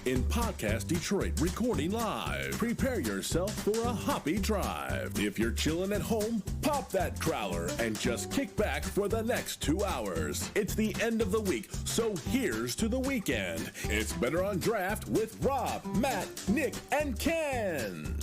in Podcast Detroit, recording live. Prepare yourself for a hoppy drive. If you're chilling at home, pop that growler and just kick back for the next 2 hours. It's the end of the week, so here's to the weekend. It's Better on Draft with Rob, Matt, Nick, and Ken.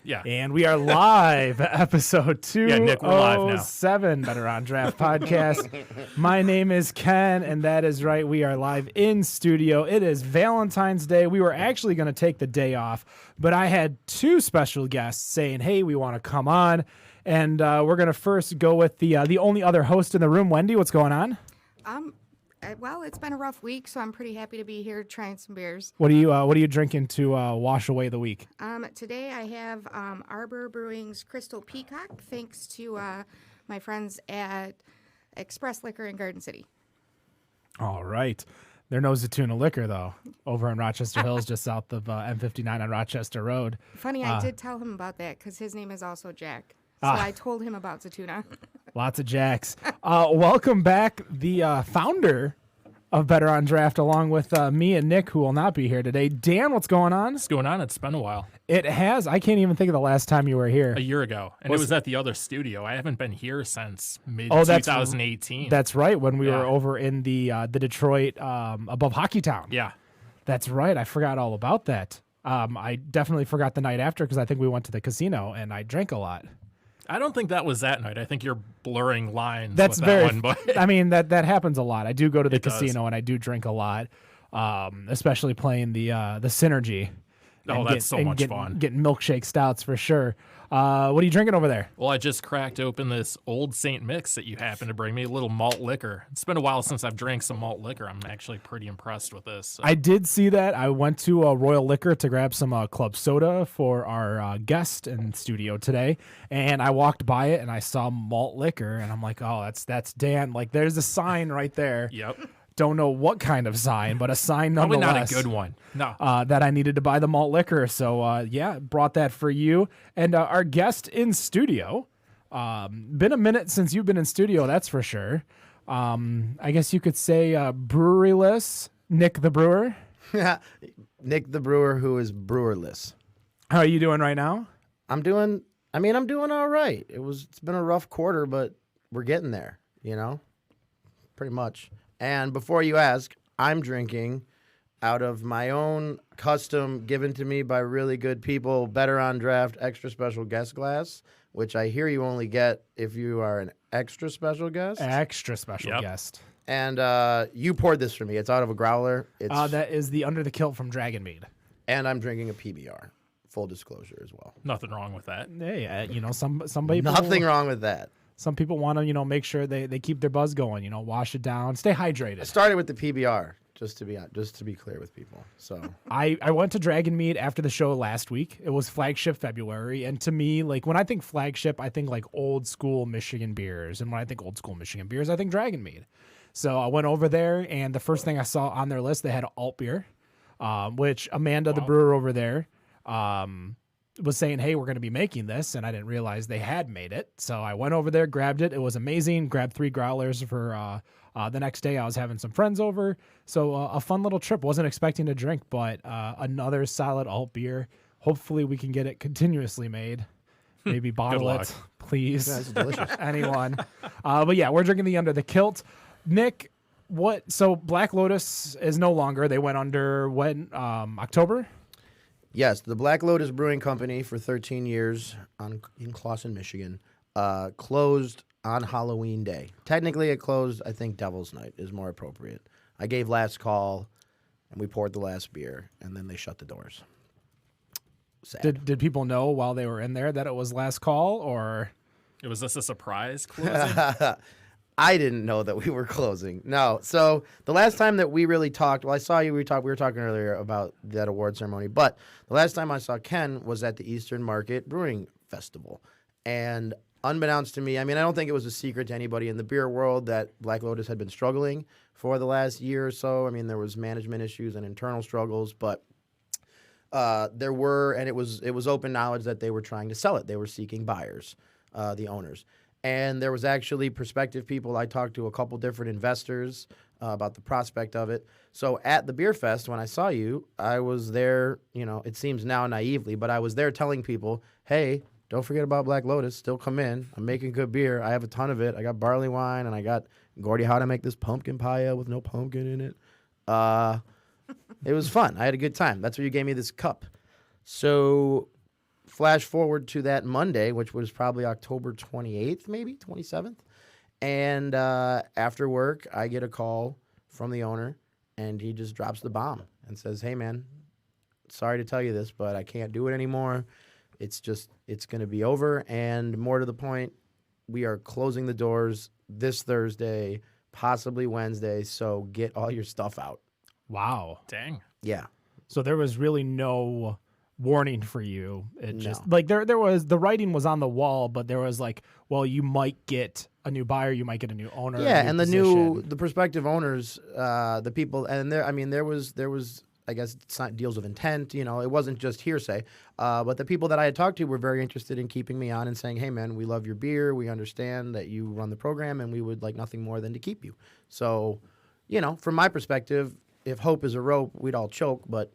Yeah. And we are live, episode 207 Better on Draft podcast. My name is Ken, and that is right. We are live in studio. It is Valentine's Day. We were actually going to take the day off, but I had two special guests saying, hey, we want to come on. And we're going to first go with the only other host in the room. Wendy, what's going on? Well, it's been a rough week, so I'm pretty happy to be here trying some beers. What are you drinking to wash away the week? Today I have Arbor Brewing's Crystal Peacock, thanks to my friends at Express Liquor in Garden City. All right. They're no Zatuna Liquor, though, over in Rochester Hills, just south of M59 on Rochester Road. Funny, I did tell him about that because his name is also Jack. So I told him about Zatuna. Lots of Jacks. Welcome back, the founder of Better on Draft, along with me and Nick, who will not be here today. Dan, what's going on? What's going on? It's been a while. It has. I can't even think of the last time you were here. A year ago. And it was at the other studio. I haven't been here since mid-2018. That's right, when we were over in the Detroit above Hockeytown. Yeah. That's right. I forgot all about that. I definitely forgot the night after because I think we went to the casino and I drank a lot. I don't think that was that night. I think you're blurring lines. That's with very. That one, but I mean that happens a lot. I do go to the casino and I do drink a lot, especially playing the Synergy. Oh, that's so much fun. Getting milkshake stouts for sure. What are you drinking over there? Well, I just cracked open this Old Saint Mix that you happened to bring me, a little malt liquor. It's been a while since I've drank some malt liquor. I'm actually pretty impressed with this. So. I did see that. I went to Royal Liquor to grab some club soda for our guest in studio today, and I walked by it and I saw malt liquor, and I'm like, oh, that's Dan. Like, there's a sign right there. Yep. Don't know what kind of sign, but a sign nonetheless. Probably not a good one. No. That I needed to buy the malt liquor. So, brought that for you. And our guest in studio, been a minute since you've been in studio, that's for sure. I guess you could say breweryless, Nick the Brewer. Nick the Brewer, who is brewerless. How are you doing right now? I'm doing all right. It's been a rough quarter, but we're getting there, pretty much. And before you ask, I'm drinking out of my own custom given to me by really good people, Better on Draft extra special guest glass, which I hear you only get if you are an extra special guest. Extra special guest. And you poured this for me. It's out of a growler. That is the Under the Kilt from Dragon Mead. And I'm drinking a PBR. Full disclosure as well. Nothing wrong with that. Yeah, some people. Nothing wrong with that. Some people want to, make sure they keep their buzz going, wash it down, stay hydrated. I started with the PBR, just to be clear with people. So I went to Dragon Mead after the show last week. It was Flagship February, and to me, like when I think Flagship, I think like old school Michigan beers, and when I think old school Michigan beers, I think Dragon Mead. So I went over there, and the first thing I saw on their list, they had alt beer, which Amanda, the brewer over there, was saying, hey, we're going to be making this, and I didn't realize they had made it. So I went over there, grabbed it. It was amazing. Grabbed 3 growlers for the next day. I was having some friends over. So a fun little trip. Wasn't expecting to drink, but another solid alt beer. Hopefully we can get it continuously made. Maybe bottle it, please. Yeah, it's delicious. Anyone. But yeah, we're drinking the Under the Kilt. Nick, so Black Lotus is no longer. They went under when? October? Yes, the Black Lotus Brewing Company for 13 years in Clawson, Michigan, closed on Halloween Day. Technically, it closed, I think Devil's Night is more appropriate. I gave last call, and we poured the last beer, and then they shut the doors. Sad. Did people know while they were in there that it was last call, or? Was this a surprise closing? I didn't know that we were closing. No. So the last time that we really talked, I saw you, we were talking earlier about that award ceremony, but the last time I saw Ken was at the Eastern Market Brewing Festival. And unbeknownst to me, I don't think it was a secret to anybody in the beer world that Black Lotus had been struggling for the last year or so. There was management issues and internal struggles, but there were, and it was open knowledge that they were trying to sell it. They were seeking buyers, the owners. And there was actually prospective people. I talked to a couple different investors about the prospect of it. So at the beer fest, when I saw you, I was there, it seems now naively, but I was there telling people, hey, don't forget about Black Lotus. Still come in. I'm making good beer. I have a ton of it. I got barley wine, and I got Gordy how to make this pumpkin pie with no pumpkin in it. It was fun. I had a good time. That's where you gave me this cup. So flash forward to that Monday, which was probably October 28th, maybe 27th. And after work, I get a call from the owner, and he just drops the bomb and says, hey, man, sorry to tell you this, but I can't do it anymore. It's going to be over. And more to the point, we are closing the doors this Thursday, possibly Wednesday. So get all your stuff out. Wow. Dang. Yeah. So there was really no warning for you. It No. just like there was the writing was on the wall, but there was like, well, you might get a new buyer, you might get a new owner. Yeah, a new and position. the prospective owners, the people, and there was I guess deals of intent. It wasn't just hearsay. But the people that I had talked to were very interested in keeping me on and saying, hey man, we love your beer, we understand that you run the program, and we would like nothing more than to keep you. So, from my perspective, if hope is a rope, we'd all choke, but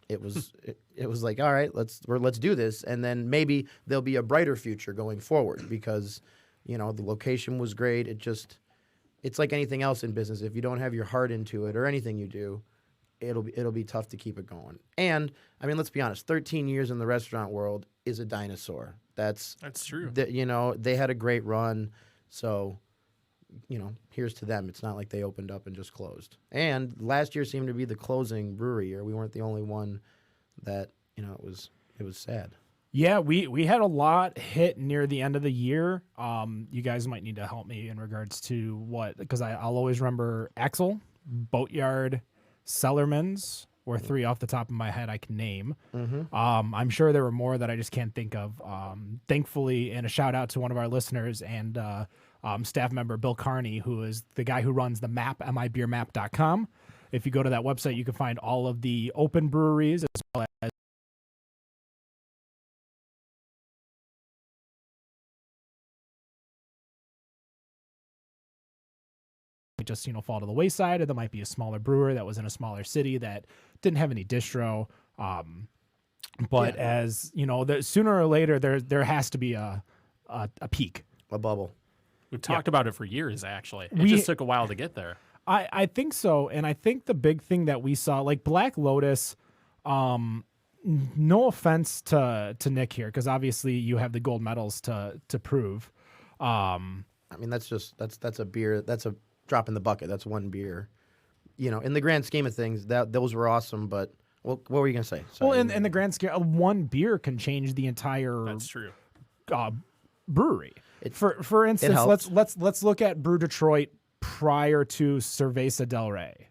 it was it was like, all right, let's do this, and then maybe there'll be a brighter future going forward because the location was great. It's like anything else in business. If you don't have your heart into it or anything you do, it'll be tough to keep it going. And I mean, let's be honest, 13 years in the restaurant world is a dinosaur. That's true. They had a great run, so here's to them. It's not like they opened up and just closed. And last year seemed to be the closing brewery year. We weren't the only one that, it was sad. Yeah, we had a lot hit near the end of the year. You guys might need to help me in regards to what, because I'll always remember Axel, Boatyard, Cellarman's were three off the top of my head I can name. Mm-hmm. I'm sure there were more that I just can't think of. Thankfully, and a shout out to one of our listeners and staff member Bill Carney, who is the guy who runs the map, mibeermap.com. If you go to that website, you can find all of the open breweries as well as just fall to the wayside, or there might be a smaller brewer that was in a smaller city that didn't have any distro. But as sooner or later, there has to be a peak, A bubble. We've talked about it for years, actually. It just took a while to get there. I think so, and I think the big thing that we saw, like Black Lotus, no offense to Nick here, because obviously you have the gold medals to prove. I mean, that's a beer. That's a drop in the bucket. That's one beer. In the grand scheme of things, those were awesome. But what were you gonna say? Sorry. Well, in the grand scheme, one beer can change the entire. That's true. Brewery. For instance, let's look at Brew Detroit prior to Cerveza del Rey.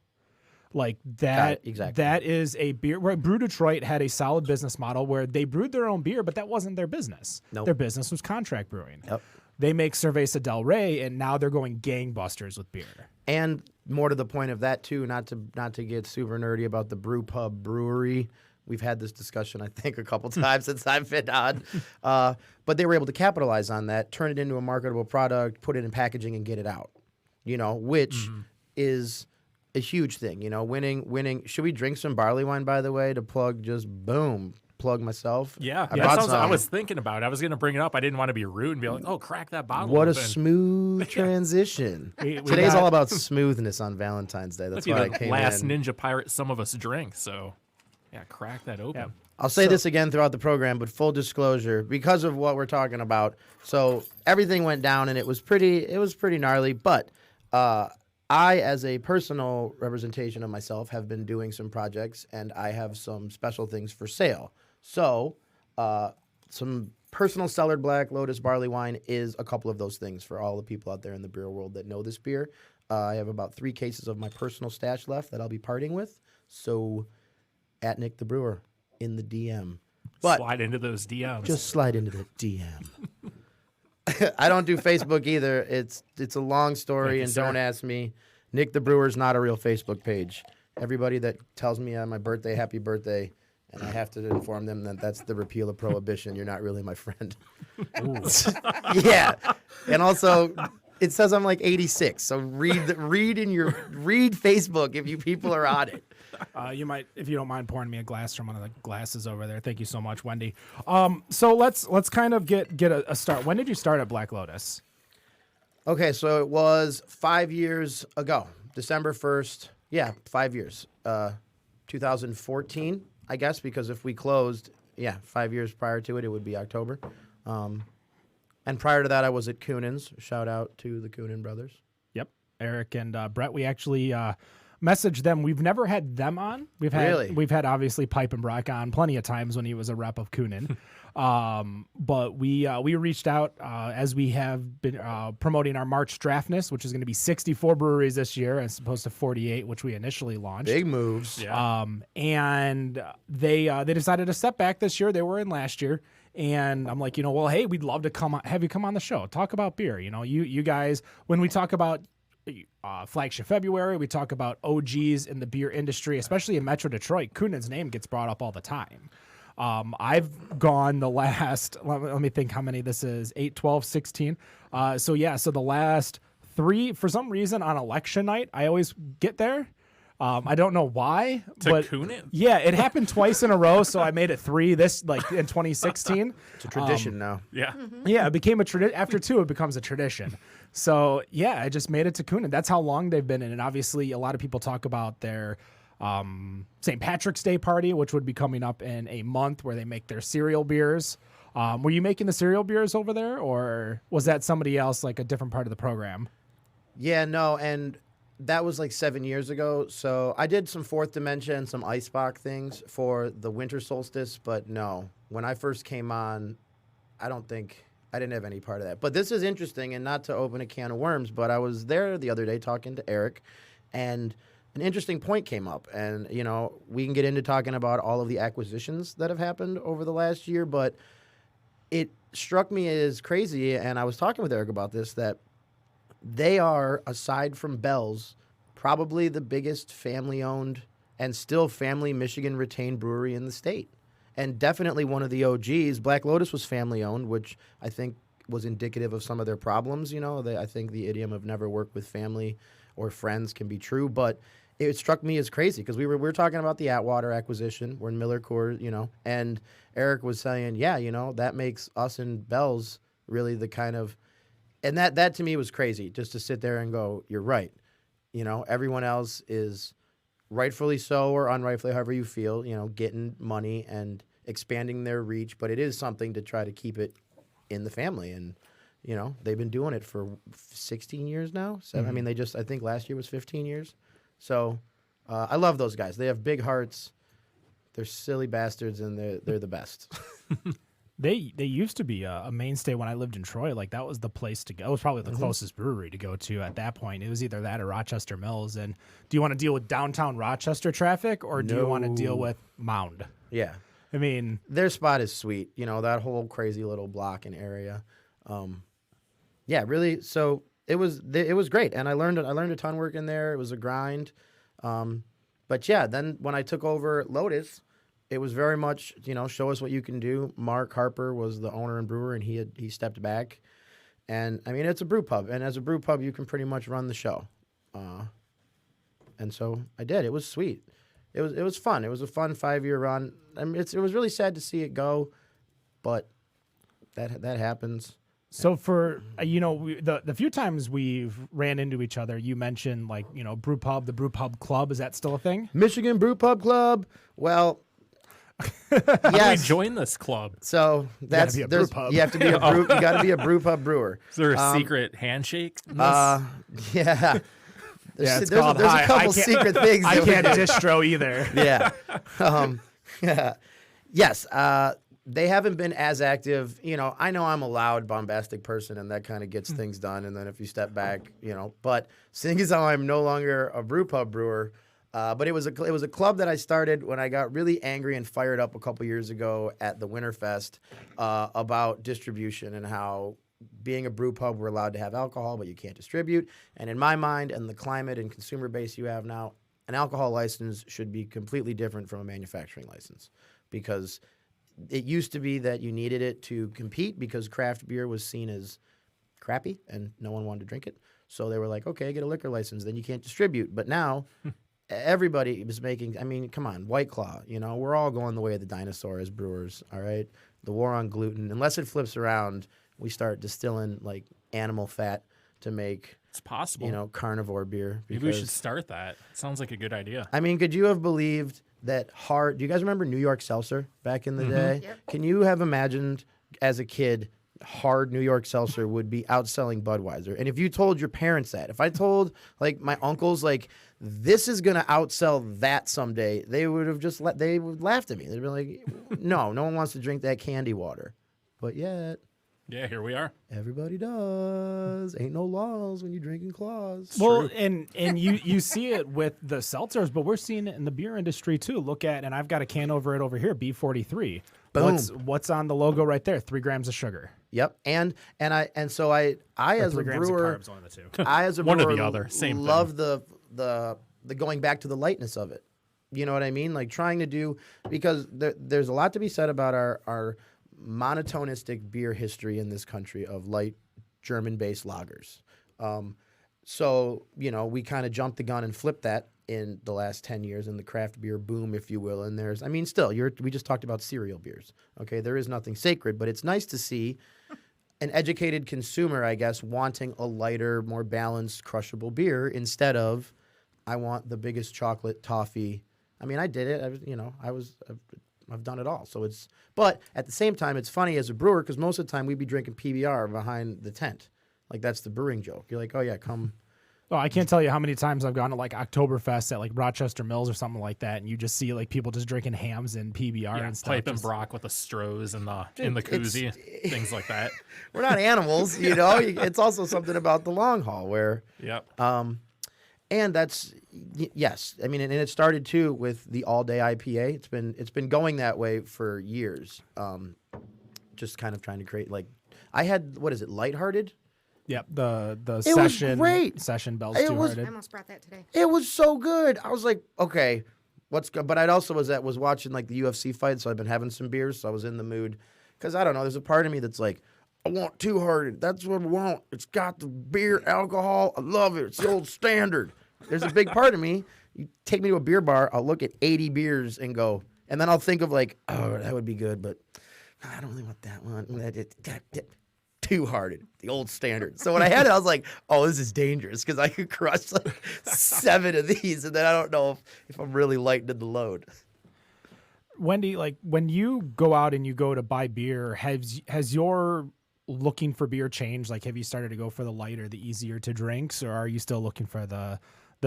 Like that, exactly. That is a beer where Brew Detroit had a solid business model where they brewed their own beer, but that wasn't their business. Nope. Their business was contract brewing. Yep. They make Cerveza del Rey, and now they're going gangbusters with beer. And more to the point of that too, not to get super nerdy about the brew pub brewery. We've had this discussion, I think, a couple times since I've been on. But they were able to capitalize on that, turn it into a marketable product, put it in packaging, and get it out. Which is a huge thing. Winning. Should we drink some barley wine, by the way, to plug myself? Yeah. I was thinking about it. I was going to bring it up. I didn't want to be rude and be like, oh, crack that bottle What open. a smooth transition. Today's all about smoothness on Valentine's Day. That's why I came last in. Ninja Pirate some of us drink, so yeah, crack that open. Yeah. I'll say this again throughout the program, but full disclosure, because of what we're talking about. So everything went down, and it was pretty gnarly. But I, as a personal representation of myself, have been doing some projects, and I have some special things for sale. So some personal cellared Black Lotus barley wine is a couple of those things for all the people out there in the beer world that know this beer. I have about 3 cases of my personal stash left that I'll be parting with. So at Nick the Brewer in the DM. But slide into those DMs. just slide into the DM. I don't do Facebook either. It's a long story, and don't ask me. Nick the Brewer's not a real Facebook page. Everybody that tells me on my birthday, happy birthday, and I have to inform them that that's the repeal of prohibition. You're not really my friend. Yeah. And also, It says I'm like 86. So read Facebook if you people are on it. You might, if you don't mind pouring me a glass from one of the glasses over there. Thank you so much, Wendy. So let's kind of get a start. When did you start at Black Lotus? Okay, so it was 5 years ago, December 1st. Yeah, 5 years. 2014, I guess, because if we closed, 5 years prior to it, it would be October. And prior to that, I was at Kunin's. Shout out to the Kunin brothers. Yep, Eric and Brett. We actually messaged them. We've never had them on. We've had obviously Pipe and Brock on plenty of times when he was a rep of Kunin. But we reached out as we have been promoting our March Draftness, which is going to be 64 breweries this year as opposed to 48, which we initially launched. Big moves. Yeah. And they decided to step back this year. They were in last year. And I'm like, well, hey, we'd love to have you come on the show, talk about beer. You guys, when we talk about Flagship February, we talk about OGs in the beer industry, especially in Metro Detroit. Kunin's name gets brought up all the time. I've gone the last, let me think how many this is, 8, 12, 16. So the last 3, for some reason on election night, I always get there. I don't know why, but Kunin? Yeah, it happened twice in a row. So I made it 3 in 2016. It's a tradition now. Yeah. Yeah, it became a tradition. After 2, it becomes a tradition. So I just made it to Kunin. That's how long they've been in. And obviously, a lot of people talk about their St. Patrick's Day party, which would be coming up in a month, where they make their cereal beers. Were you making the cereal beers over there, or was that somebody else, like a different part of the program? Yeah, no, and that was like 7 years ago. So I did some Fourth Dimension, some Icebox things for the winter solstice, but no. When I first came on, I didn't have any part of that. But this is interesting, and not to open a can of worms, but I was there the other day talking to Eric, and an interesting point came up. And, we can get into talking about all of the acquisitions that have happened over the last year, but it struck me as crazy, and I was talking with Eric about this, that they are, aside from Bell's, probably the biggest family-owned and still family Michigan-retained brewery in the state. And definitely one of the OGs. Black Lotus was family-owned, which I think was indicative of some of their problems. I think the idiom of never work with family or friends can be true. But it struck me as crazy because we were talking about the Atwater acquisition. We're in Miller Coors, and Eric was saying, that makes us and Bell's really the kind of. And that to me was crazy, just to sit there and go, you're right. Everyone else is rightfully so or unrightfully, however you feel, getting money and expanding their reach. But it is something to try to keep it in the family. And, they've been doing it for 16 years now. So, I mean, I think last year was 15 years. So I love those guys. They have big hearts. They're silly bastards, and they're the best. They used to be a mainstay when I lived in Troy. Like, that was the place to go. It was probably the closest brewery to go to at that point. It was either that or Rochester Mills. And do you want to deal with downtown Rochester traffic, or do you want to deal with Mound? Yeah. I mean, their spot is sweet. That whole crazy little block and area. Really. So it was great, and I learned a ton working there. It was a grind. But then when I took over Lotus, it was very much, show us what you can do. Mark Harper was the owner and brewer, and he stepped back. And, I mean, it's a brew pub. And as a brew pub, you can pretty much run the show. And so I did. It was sweet. It was fun. It was a fun 5-year run. I mean, it was really sad to see it go, but that happens. So for, the few times we've ran into each other, you mentioned, brew pub, the brew pub club. Is that still a thing? Michigan Brew Pub Club. Well... How do we join this club? So that's you have to be a brew pub. You have to be a brew. You got to be a brew pub brewer. Is there a secret handshake? Yeah. There's a couple secret things. I can't distro either. Yeah. Yes. They haven't been as active. I know I'm a loud, bombastic person, and that kind of gets things done. And then if you step back, but seeing as how I'm no longer a brew pub brewer. But it was a club that I started when I got really angry and fired up a couple years ago at the Winterfest about distribution and how being a brew pub, we're allowed to have alcohol, but you can't distribute. And in my mind and the climate and consumer base you have now, an alcohol license should be completely different from a manufacturing license, because it used to be that you needed it to compete because craft beer was seen as crappy and no one wanted to drink it. So they were like, okay, get a liquor license, then you can't distribute. But now everybody was making, I mean, come on, White Claw, you know, we're all going the way of the dinosaur as brewers, all right? The war on gluten, unless it flips around, we start distilling like animal fat to make, It's possible. you know, carnivore beer. Maybe we should start that. Sounds like a good idea. I mean, could you have believed that hard? Do you guys remember New York Seltzer back in the day? Yep. Can you have imagined as a kid hard New York Seltzer would be outselling Budweiser? And if you told your parents that, if I told like my uncles like this is gonna outsell that someday, they would have just they would laughed at me. They'd be like, no one wants to drink that candy water, but yet. Yeah, here we are. Everybody does. Ain't no laws when you're drinking claws. Well, and you see it with the seltzers, but we're seeing it in the beer industry too. Look at, and I've got a can over here, B43. Boom. What's on the logo right there? 3 grams of sugar. Yep, so I Or as 3 a grams brewer, of carbs, one of the two. I as a One or brewer the other, same thing. love the going back to the lightness of it. You know what I mean? Like trying to do, because there's a lot to be said about our monotonistic beer history in this country of light German-based lagers. So, you know, we kind of jumped the gun and flipped that in the last 10 years in the craft beer boom, if you will. And there's, I mean, still, we just talked about cereal beers. Okay, there is nothing sacred, but it's nice to see an educated consumer, I guess, wanting a lighter, more balanced, crushable beer instead of, I want the biggest chocolate toffee. I mean, I did it. I've done it all. So but at the same time, it's funny as a brewer because most of the time we'd be drinking PBR behind the tent. Like that's the brewing joke. You're like, oh yeah, come. Oh, I can't tell you how many times I've gone to like Oktoberfest at like Rochester Mills or something like that, and you just see like people just drinking hams and PBR Yeah, and stuff. pipe and Brock with the Strohs and in the koozie, things like that. We're not animals, you know. It's also something about the long haul where. Yep. And that's yes. I mean, and it started too with the all day IPA. It's been going that way for years. Just kind of trying to create like I had what is it, Lighthearted? Yep, the was session great. Session Bells It Two was- I Hearted. almost brought that today. It was so good. I was like, okay, what's good? But I also was watching like the UFC fight, so I've been having some beers, so I was in the mood. Because I don't know, there's a part of me that's like, I want Two Hearted. That's what I want. It's got the beer, alcohol. I love it. It's the old standard. There's a big part of me. You take me to a beer bar, I'll look at 80 beers and go, and then I'll think of like, oh, that would be good, but I don't really want that one. Two Hearted, the old standard. So when I had it, I was like, oh, this is dangerous because I could crush like 7 of these, and then I don't know if I'm really lightening the load. Wendy, like when you go out and you go to buy beer, has your looking for beer changed? Like, have you started to go for the lighter, the easier to drinks, or are you still looking for the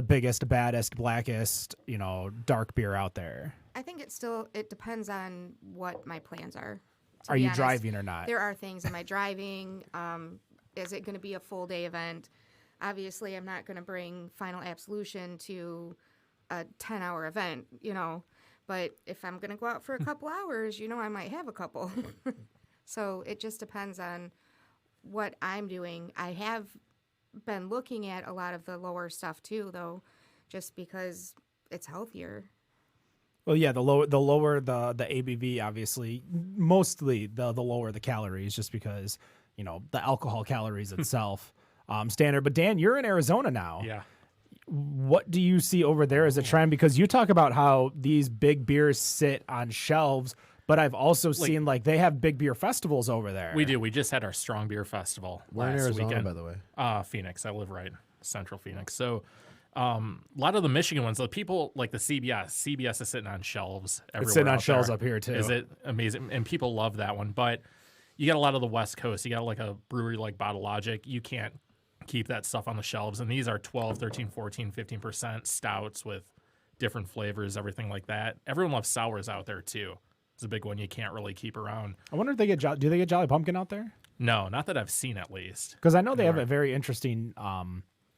biggest, baddest, blackest, you know, dark beer out there? I think it depends on what my plans are. to Are be you honest. driving or not? There are things. Am I driving? Is it going to be a full day event? Obviously, I'm not going to bring Final Absolution to a 10-hour event, you know. But if I'm going to go out for a couple hours, you know, I might have a couple. So it just depends on what I'm doing. I have been looking at a lot of the lower stuff too, though, just because it's healthier. Well, yeah, the lower the ABV, obviously, mostly the lower the calories, just because, you know, the alcohol calories itself standard. But Dan, you're in Arizona now. Yeah. What do you see over there as a trend? Because you talk about how these big beers sit on shelves, but I've also seen like they have big beer festivals over there. We do. We just had our Strong Beer Festival We're in last Arizona, weekend. by the way. Phoenix. I live right central Phoenix. So a lot of the Michigan ones, the people like the CBS is sitting on shelves everywhere. It's sitting on out shelves there. up here, too. Is it amazing? And people love that one. But you got a lot of the West Coast. You got like a brewery like Bottle Logic. You can't keep that stuff on the shelves. And these are 12, 13, 14, 15% stouts with different flavors, everything like that. Everyone loves sours out there, too. It's a big one you can't really keep around. I wonder if they do they get Jolly Pumpkin out there? No, not that I've seen at least. Because I know they have a very interesting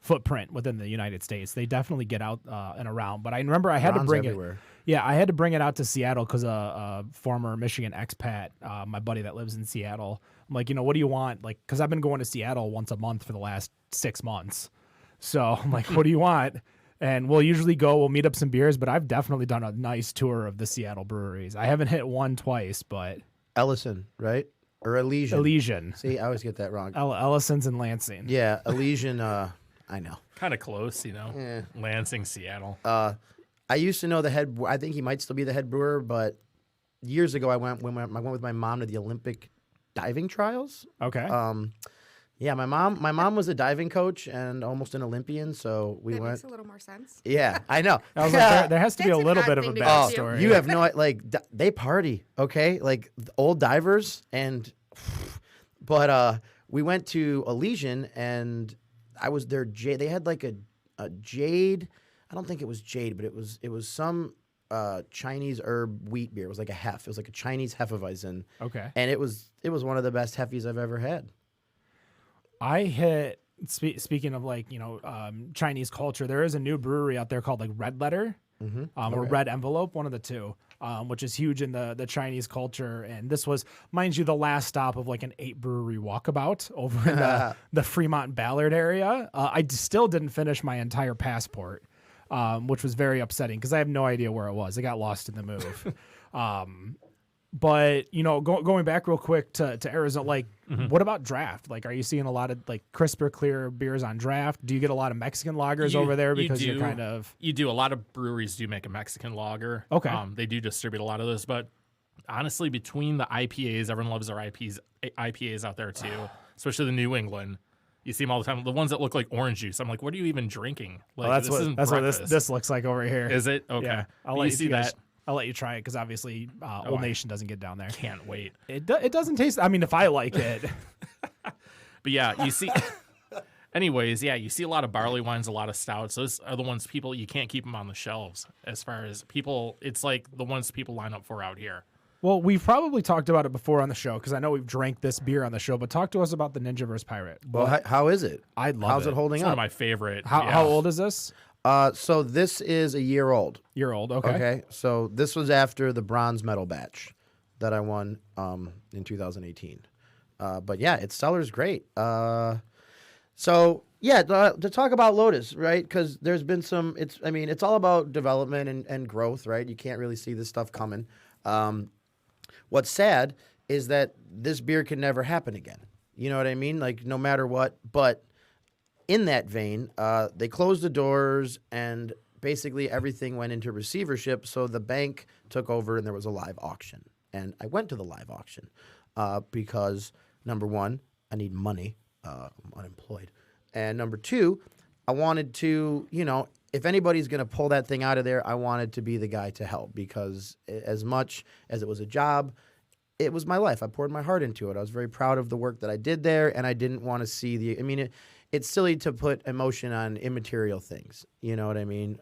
footprint within the United States. They definitely get out and around. But I remember I had to Ron's bring everywhere. it. Yeah, I had to bring it out to Seattle because a former Michigan expat, my buddy that lives in Seattle, I'm like, you know, what do you want? Like, because I've been going to Seattle once a month for the last 6 months. So I'm like, what do you want? And we'll usually we'll meet up some beers, but I've definitely done a nice tour of the Seattle breweries. I haven't hit one twice, but Ellison, right? or Elysian. Elysian. See, I always get that wrong. Ellison's and Lansing. Yeah, Elysian. I know. Kind of close, you know. Lansing, Seattle. I used to know the head. I think he might still be the head brewer, but years ago I went with my mom to the Olympic diving trials. Okay. Yeah, my mom was a diving coach and almost an Olympian, so we That went. makes a little more sense. Yeah, I know. I was like, there has to be That's a an little odd bit of a thing to go to. backstory. You have no they party, okay? Like the old divers but we went to Elysian and I was there. They had like a jade. I don't think it was jade, but it was some Chinese herb wheat beer. It was like a hef. It was like a Chinese Hefeweizen. Okay. And it was one of the best hefes I've ever had. I hit. Speaking of like Chinese culture, there is a new brewery out there called like Red Letter, or Red Envelope, one of the two, which is huge in the Chinese culture. And this was, mind you, the last stop of like an 8 brewery walkabout over in the Fremont Ballard area. I still didn't finish my entire passport, which was very upsetting because I have no idea where it was. I got lost in the move. But going back real quick to Arizona, like, what about draft? Like, are you seeing a lot of like crisper, clear beers on draft? Do you get a lot of Mexican lagers over there because you're kind of? You do. A lot of breweries do make a Mexican lager. Okay. They do distribute a lot of those, but honestly, between the IPAs, everyone loves their IPAs out there too, especially the New England. You see them all the time. The ones that look like orange juice. I'm like, what are you even drinking? Like, That's what this looks like over here. Is it? Okay. Yeah. I'll let you see that. I'll let you try it because obviously Old Nation doesn't get down there. Can't wait. It doesn't taste. I mean, if I like it. But yeah, you see. Anyways, yeah, you see a lot of barley wines, a lot of stouts. Those are the ones you can't keep them on the shelves. As far as people, it's like the ones people line up for out here. Well, we've probably talked about it before on the show because I know we've drank this beer on the show. But talk to us about the Ninja vs. Pirate. Well, how is it? I love How's it holding It's up? one of my favorite. How old is this? So this is a year old. Year old. Okay. Okay. So this was after the bronze medal batch that I won in 2018. But yeah, its cellar's great. So yeah, to talk about Lotus, right? Because there's been some. It's all about development and growth, right? You can't really see this stuff coming. What's sad is that this beer can never happen again. You know what I mean? Like no matter what. But in that vein, they closed the doors and basically everything went into receivership. So the bank took over and there was a live auction. And I went to the live auction because, number one, I need money. I'm unemployed. And number two, I wanted to, if anybody's going to pull that thing out of there, I wanted to be the guy to help because as much as it was a job, it was my life. I poured my heart into it. I was very proud of the work that I did there, and I didn't want to see it's silly to put emotion on immaterial things. You know what I mean?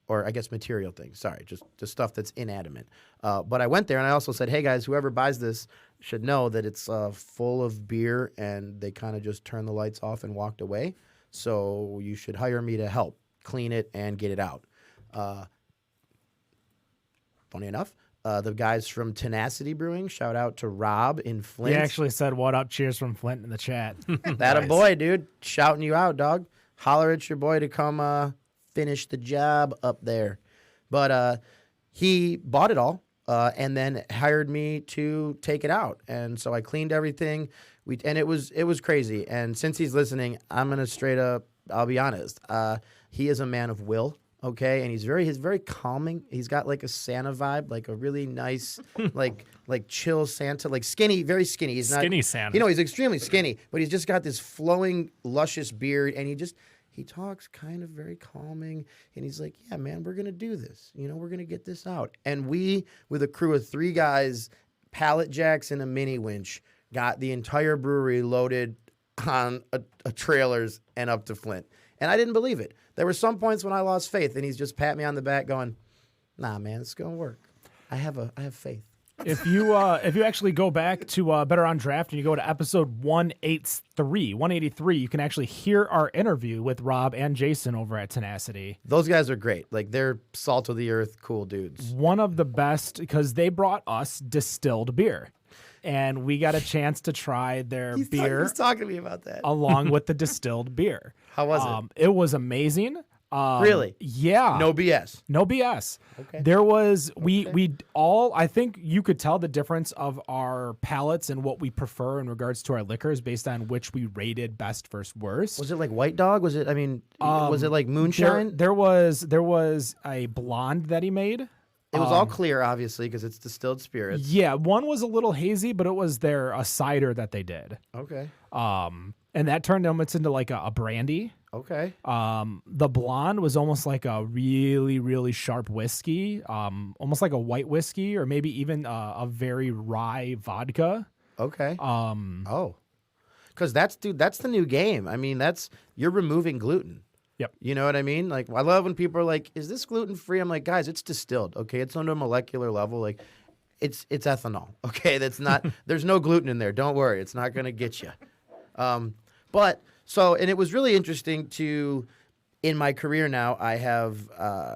Or I guess material things. Sorry, just stuff that's inanimate. But I went there, and I also said, hey, guys, whoever buys this should know that it's full of beer, and they kind of just turned the lights off and walked away. So you should hire me to help clean it and get it out. Funny enough, the guys from Tenacity Brewing, shout out to Rob in Flint. He actually said, "What up? Cheers from Flint" in the chat. That a boy, dude. Shouting you out, dog. Holler at your boy to come finish the job up there. But he bought it all and then hired me to take it out. And so I cleaned everything. And it was crazy. And since he's listening, I'm gonna straight up. I'll be honest. He is a man of will. Okay, and he's very calming. He's got like a Santa vibe, like a really nice, like chill Santa, like skinny, very skinny. He's not Skinny Santa. He's extremely skinny, but he's just got this flowing, luscious beard, and he talks kind of very calming, and he's like, "Yeah, man, we're gonna do this. We're gonna get this out." And we, with a crew of 3 guys, pallet jacks and a mini winch, got the entire brewery loaded on a trailers and up to Flint. And I didn't believe it. There were some points when I lost faith, and he's just patting me on the back going, nah, man, it's going to work. I have faith. If you actually go back to Better on Draft and you go to episode 183, you can actually hear our interview with Rob and Jason over at Tenacity. Those guys are great. Like, they're salt of the earth, cool dudes. One of the best, because they brought us distilled beer. And we got a chance to try their beer. He's talking to me about that. Along with the distilled beer. How was it? It was amazing. Really? Yeah. No BS. No BS. Okay. There was we all, I think you could tell the difference of our palates and what we prefer in regards to our liquors based on which we rated best versus worst. Was it like White Dog? Was it? I mean, was it like moonshine? There was a blonde that he made. It was all clear, obviously, because it's distilled spirits. Yeah, one was a little hazy, but it was a cider that they did. Okay. And that turned almost into like a brandy. Okay. The blonde was almost like a really, really sharp whiskey, almost like a white whiskey, or maybe even a very rye vodka. Okay. Because that's the new game. I mean, you're removing gluten. Yep. You know what I mean? Like, I love when people are like, "Is this gluten free?" I'm like, guys, it's distilled. Okay, it's on a molecular level. Like, it's ethanol. Okay, that's not. There's no gluten in there. Don't worry, it's not gonna get you. But so, and it was really interesting in my career now, I have,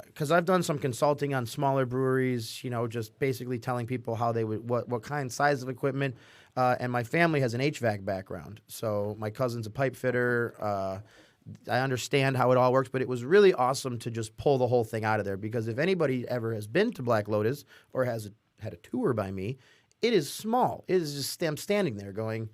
because I've done some consulting on smaller breweries, just basically telling people how they would, what kind, size of equipment, and my family has an HVAC background. So my cousin's a pipe fitter. I understand how it all works, but it was really awesome to just pull the whole thing out of there, because if anybody ever has been to Black Lotus or has had a tour by me, it is small. It is just I'm standing there going,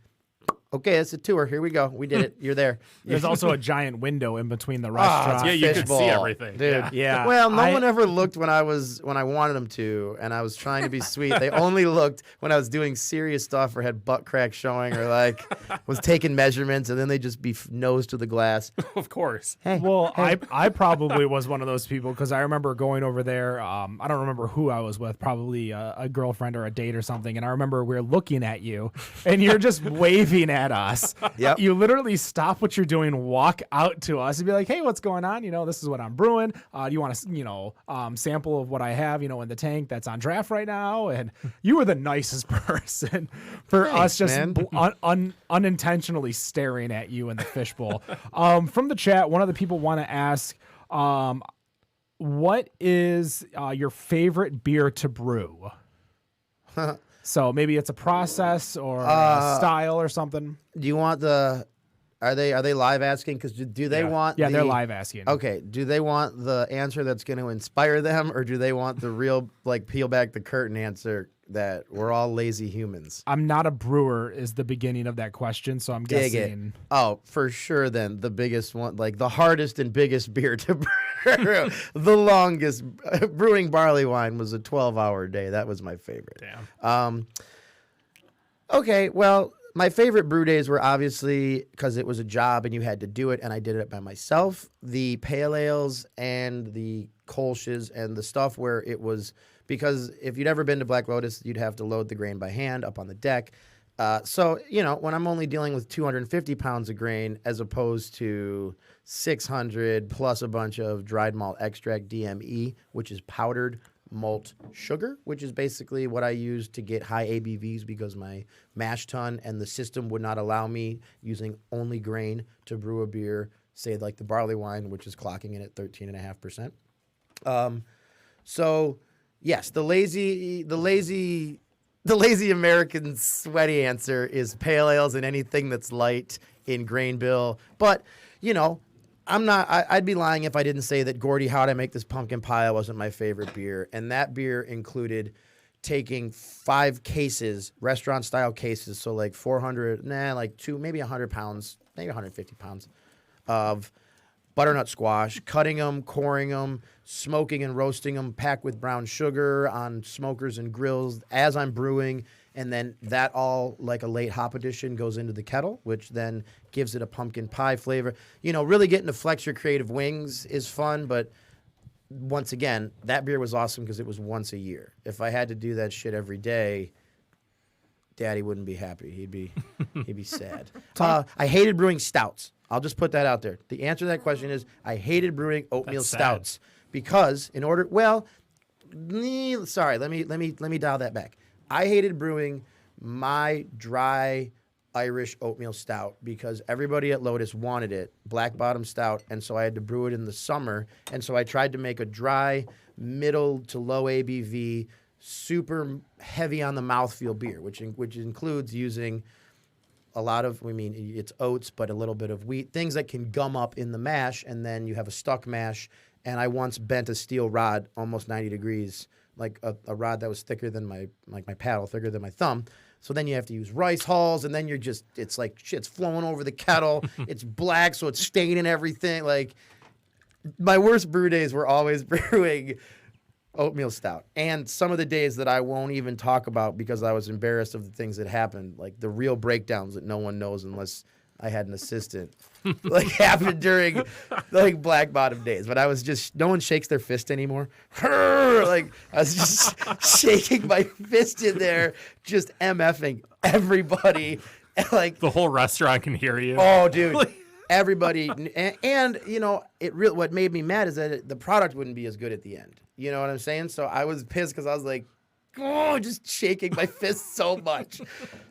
okay, it's a tour. Here we go. We did it. You're there. There's also a giant window in between the restaurant. Yeah, you could Fishbowl. see everything. Dude. Yeah. Well, no one ever looked when I wanted them to, and I was trying to be sweet. They only looked when I was doing serious stuff or had butt crack showing or like was taking measurements, and then they just be nose to the glass. Of course. Hey. Well, I probably was one of those people, because I remember going over there. I don't remember who I was with, probably a girlfriend or a date or something. And I remember we were looking at you, and you're just waving at us. Yep. You literally stop what you're doing, walk out to us, and be like, "Hey, what's going on? This is what I'm brewing. Do you want to, sample of what I have, in the tank that's on draft right now?" And you were the nicest person for us, just unintentionally staring at you in the fishbowl. From the chat, one of the people want to ask, what is your favorite beer to brew? So maybe it's a process or a style or something. Do you want the? Are they live asking? Because do they want? Yeah, they're live asking. Okay. Do they want the answer that's going to inspire them, or do they want the real peel back the curtain answer that we're all lazy humans? I'm not a brewer is the beginning of that question, so I'm guessing. Oh, for sure. Then the biggest one, like the hardest and biggest beer to brew, the longest brewing barley wine was a 12-hour day. That was my favorite. Damn. Okay, well, my favorite brew days were obviously, because it was a job and you had to do it, and I did it by myself, the pale ales and the kolsches and the stuff where it was, because if you'd ever been to Black Lotus, you'd have to load the grain by hand up on the deck. So, when I'm only dealing with 250 pounds of grain as opposed to 600 plus a bunch of dried malt extract, DME, which is powdered malt sugar, which is basically what I use to get high ABVs, because my mash tun and the system would not allow me, using only grain, to brew a beer, say like the barley wine, which is clocking in at 13.5%. So yes, the lazy American sweaty answer is pale ales and anything that's light in grain bill. But, I'd be lying if I didn't say that Gordy, How'd I Make This Pumpkin Pie wasn't my favorite beer. And that beer included taking 5 cases, restaurant-style cases, so like 400, maybe 100 pounds, maybe 150 pounds of butternut squash, cutting them, coring them, smoking and roasting them, packed with brown sugar on smokers and grills as I'm brewing. And then that all, like a late hop addition, goes into the kettle, which then gives it a pumpkin pie flavor. Really getting to flex your creative wings is fun, but once again, that beer was awesome because it was once a year. If I had to do that shit every day, Daddy wouldn't be happy. He'd be sad. I hated brewing stouts. I'll just put that out there. The answer to that question is I hated brewing oatmeal stouts because let me dial that back. I hated brewing my dry Irish oatmeal stout because everybody at Lotus wanted it, black bottom stout, and so I had to brew it in the summer. And so I tried to make a dry, middle to low ABV, super heavy on the mouthfeel beer, which includes using a lot of, it's oats, but a little bit of wheat, things that can gum up in the mash, and then you have a stuck mash. And I once bent a steel rod almost 90 degrees, like a rod that was thicker than my paddle, thicker than my thumb. So then you have to use rice hulls, and then it's like shit's flowing over the kettle. It's black, so it's staining everything. Like, my worst brew days were always brewing oatmeal stout. And some of the days that I won't even talk about because I was embarrassed of the things that happened, like the real breakdowns that no one knows unless I had an assistant, like happened during like black bottom days. But I was just, no one shakes their fist anymore. Like, I was just shaking my fist in there, just MFing everybody. Like, The whole restaurant can hear you. oh, dude. Everybody, and what made me mad is that the product wouldn't be as good at the end. You know what I'm saying? So I was pissed because I was like, oh, just shaking my fist so much.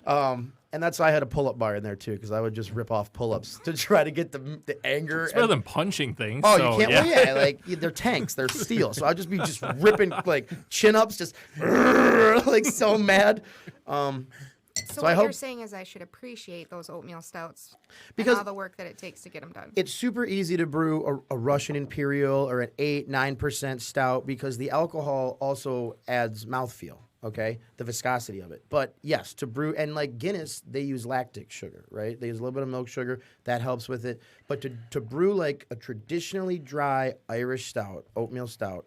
And that's why I had a pull-up bar in there too, because I would just rip off pull-ups to try to get the anger. It's better than punching things. Oh, so, you can't. Yeah. Well, yeah, like they're tanks, they're steel. So I'd just be ripping like chin ups, just like so mad. So I what hope- you're saying is I should appreciate those oatmeal stouts Because- and all the work that it takes to get them done. It's super easy to brew a Russian Imperial or an 8-9% stout because the alcohol also adds mouthfeel, okay? The viscosity of it. But yes, to brew, and like Guinness, they use lactic sugar, right? They use a little bit of milk sugar. That helps with it. But to brew like a traditionally dry Irish stout, oatmeal stout,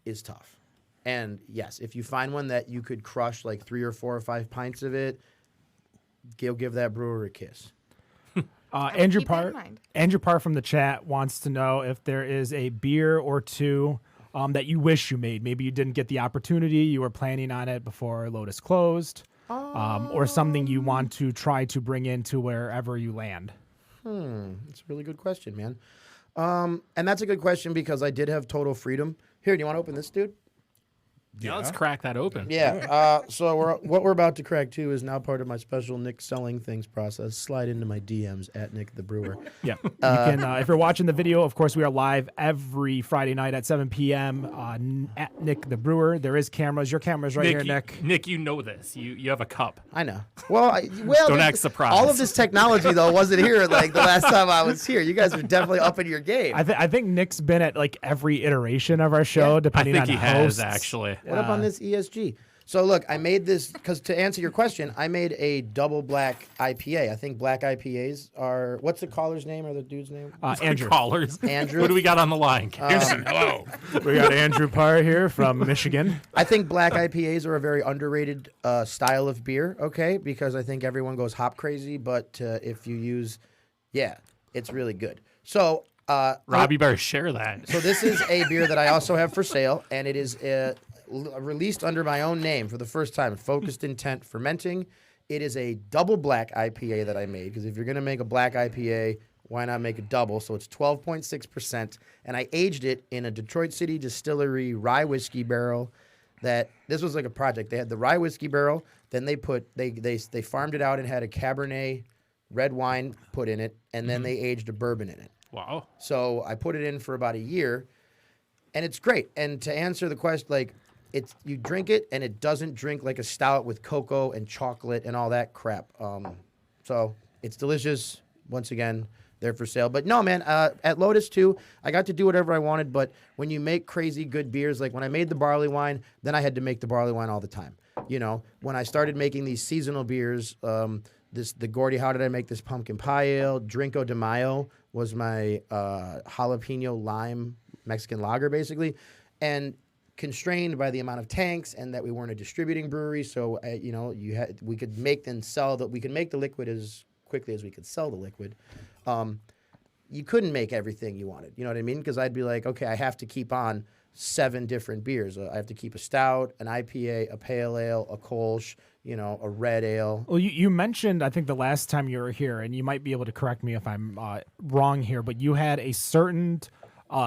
is tough. And yes, if you find one that you could crush like 3 or 4 or 5 pints of it, give that brewer a kiss. Andrew keep that in Parr. mind. Andrew Parr from the chat wants to know if there is a beer or two that you wish you made. Maybe you didn't get the opportunity. You were planning on it before Lotus closed, or something you want to try to bring into wherever you land. That's a really good question, man. And that's a good question because I did have total freedom. Here, do you want to open this, dude? Yeah, let's crack that open. Yeah. So what we're about to crack too is now part of my special Nick selling things process. Slide into my DMs at Nick the Brewer. Yeah. You can, if you're watching the video, of course, we are live every Friday night at 7 p.m. At Nick the Brewer. There is cameras. Your camera's right here, Nick. Nick, you know this. You have a cup. I know. Well, Don't act surprised. All of this technology though wasn't here like the last time I was here. You guys are definitely up in your game. I think Nick's been at like every iteration of our show, Yeah. depending I on think he hosts. has, actually. What up on this ESG? So look, I made this because to answer your question, I made a double black IPA. I think black IPAs are, what's the caller's name or the dude's name? Andrew. Callers. Andrew. What do we got on the line? Kirsten, hello. We got Andrew Parr here from Michigan. I think black IPAs are a very underrated style of beer, okay? Because I think everyone goes hop crazy, but if you use, it's really good. So, Robbie better share that. so this is a beer that I also have for sale, and it is released under my own name for the first time, Focused Intent Fermenting. It is a double black IPA that I made, because if you're going to make a black IPA, why not make a double? So it's 12.6%, and I aged it in a Detroit City Distillery rye whiskey barrel. This was like a project. They had the rye whiskey barrel, then they farmed it out and had a Cabernet red wine put in it, and then they aged a bourbon in it. Wow. So I put it in for about a year, and it's great. And to answer the question, like, you drink it, and it doesn't drink like a stout with cocoa and chocolate and all that crap. So it's delicious. Once again, they're for sale. But no, man, at Lotus too, I got to do whatever I wanted. But when you make crazy good beers, like when I made the barley wine, then I had to make the barley wine all the time. You know, when I started making these seasonal beers, the Gordy, how did I make this pumpkin pie ale? Drinko de Mayo was my jalapeno lime Mexican lager, basically. And constrained by the amount of tanks and that we weren't a distributing brewery, so we could make and sell we could make the liquid as quickly as we could sell the liquid. You couldn't make everything you wanted, you know what I mean? Because I'd be like, okay, I have to keep on 7 different beers. I have to keep a stout, an IPA, a pale ale, a Kolsch, a red ale. Well, you mentioned, I think the last time you were here, and you might be able to correct me if I'm wrong here, but you had a certain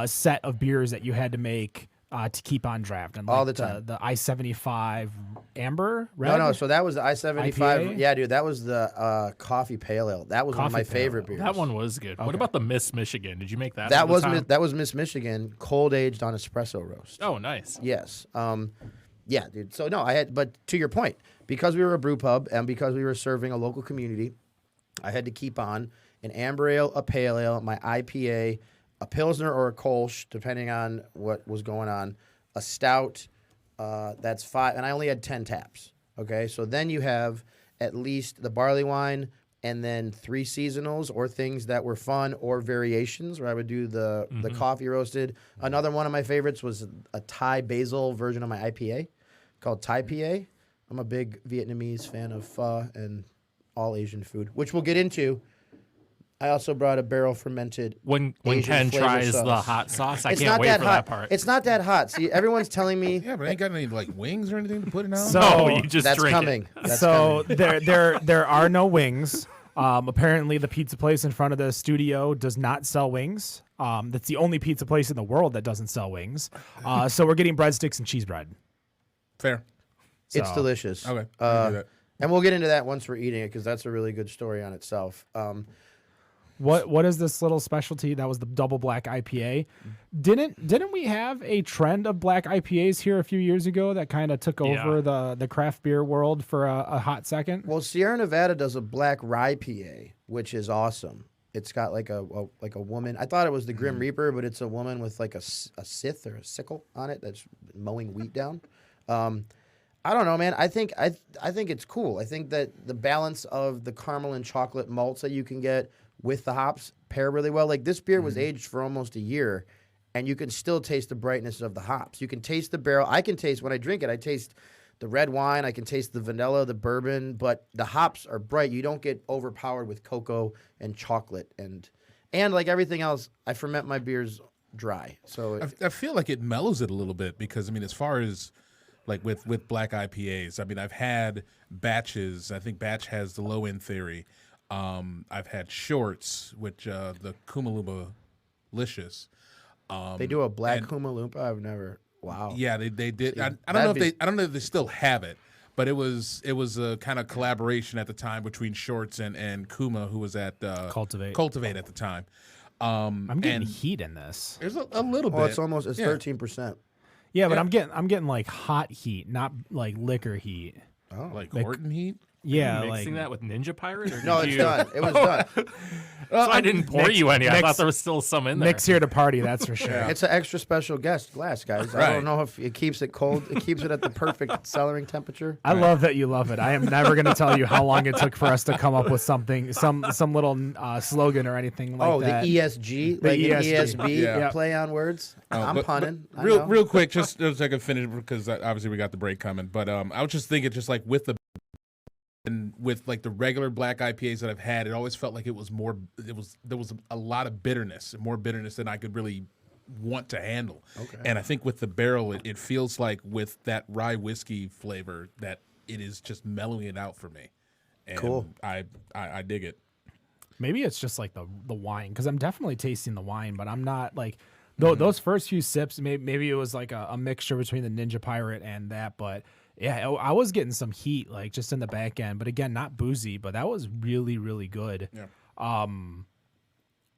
set of beers that you had to make to keep on draft. And all the time. The I-75 Amber? Red? No, so that was the I-75. IPA? Yeah, dude, that was the coffee pale ale. That was one of my Coffee pale favorite ale. beers. That one was good. What about the Miss Michigan? Did you make that? That at the was time? that was Miss Michigan, cold aged on espresso roast. Oh, nice. Yes. Yeah, dude. So no, but to your point, because we were a brew pub and because we were serving a local community, I had to keep on an amber ale, a pale ale, my IPA, a Pilsner or a Kolsch, depending on what was going on, a stout, that's 5, and I only had 10 taps. Okay, so then you have at least the barley wine and then 3 seasonals or things that were fun or variations where I would do the coffee roasted. Another one of my favorites was a Thai basil version of my IPA called Thai PA. I'm a big Vietnamese fan of pho and all Asian food, which we'll get into. I also brought a barrel fermented. When Asian Ken flavor tries sauce. the hot sauce, I It's can't not wait that for hot. that part. It's not that hot. See, everyone's telling me Yeah, but ain't got any like wings or anything to put it on. So- no, you just that's drink coming. it. That's So coming. there are no wings. Apparently, the pizza place in front of the studio does not sell wings. That's the only pizza place in the world that doesn't sell wings. So we're getting breadsticks and cheese bread. Fair. It's So- delicious. Okay. I can do that. And we'll get into that once we're eating it because that's a really good story on itself. What is this little specialty? That was the double black IPA. Didn't we have a trend of black IPAs here a few years ago that kind of took over the craft beer world for a hot second? Well, Sierra Nevada does a black rye PA, which is awesome. It's got like a woman. I thought it was the Grim Reaper, but it's a woman with like a scythe or a sickle on it that's mowing wheat down. I don't know, man. I think it's cool. I think that the balance of the caramel and chocolate malts that you can get with the hops pair really well. Like this beer was aged for almost a year, and you can still taste the brightness of the hops. You can taste the barrel. I can taste when I drink it. I taste the red wine. I can taste the vanilla, the bourbon, but the hops are bright. You don't get overpowered with cocoa and chocolate, and like everything else, I ferment my beers dry. So I feel like it mellows it a little bit because I mean, as far as like with black IPAs, I mean, I've had batches. I think batch has the low end theory. I've had shorts, which the Kumaluma Licious. they do a black Humalumpa. I've never. Wow. Yeah, they did. I don't that'd know if be- I don't know if they still have it, but it was a kind of collaboration at the time between Shorts and Kuma, who was at Cultivate at the time. I'm getting and heat in this. There's a little Well, bit. it's Yeah. 13%. Yeah, but Yeah. I'm getting like hot heat, not like liquor heat. like Horton heat. Yeah, Mixing like that with Ninja Pirate? Or No, did it's you... done. It was done. So I didn't pour you any. I Nick's- thought there was still some in there. Nick's here to party, that's for sure. It's an extra special glass, guys. I Right. don't know if it keeps it cold. It keeps it at the perfect cellaring temperature. I love that you love it. I am never going to tell you how long it took for us to come up with something, some little slogan or anything like that. The ESG, The like ESG. an ESB, Yeah. play on words. I'm But punning. I know. real quick, just so I can finish because obviously we got the break coming. But I was just thinking, just like with the and with like the regular black IPAs that I've had, it always felt like it was more. There was a lot of bitterness, more bitterness than I could really want to handle. Okay. And I think with the barrel, it feels like with that rye whiskey flavor that it is just mellowing it out for me. And Cool. I dig it. Maybe it's just like the wine, because I'm definitely tasting the wine, but I'm not like those first few sips. Maybe it was like a mixture between the Ninja Pirate and that, but yeah, I was getting some heat like just in the back end. But again, not boozy, but that was really really good. Yeah.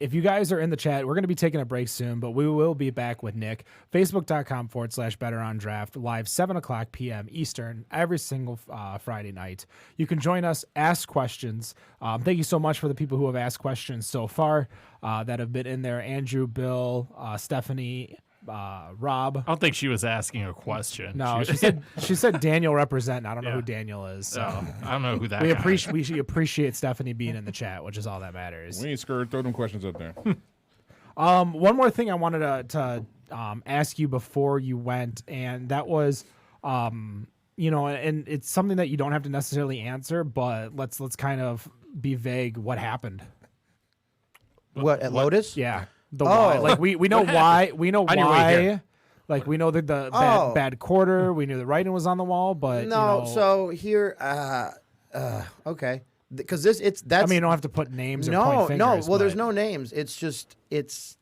If you guys are in the chat, we're going to be taking a break soon, but we will be back with Nick. Facebook.com/BetterOnDraft, live 7 o'clock p.m. Eastern, every single Friday night. You can join us, ask questions. Thank you so much for the people who have asked questions so far that have been in there. Andrew, Bill, Stephanie, Rob. I don't think she was asking a question. No, she said Daniel represent. I don't know who Daniel is. So I don't know who that we guy is. appreciate Stephanie being in the chat, which is all that matters. We ain't scared. Throw them questions up there. One more thing I wanted to ask you before you went, and that was, and it's something that you don't have to necessarily answer, but let's kind of be vague. What happened? What at Lotus? Yeah, why. Like we know why. We know On your way why. here. Like we know that the Oh. bad quarter. We knew the writing was on the wall, but No. you know, So here, okay, because that's. I mean, you don't have to put names or no, point fingers. Well, there's but- no names. It's just it's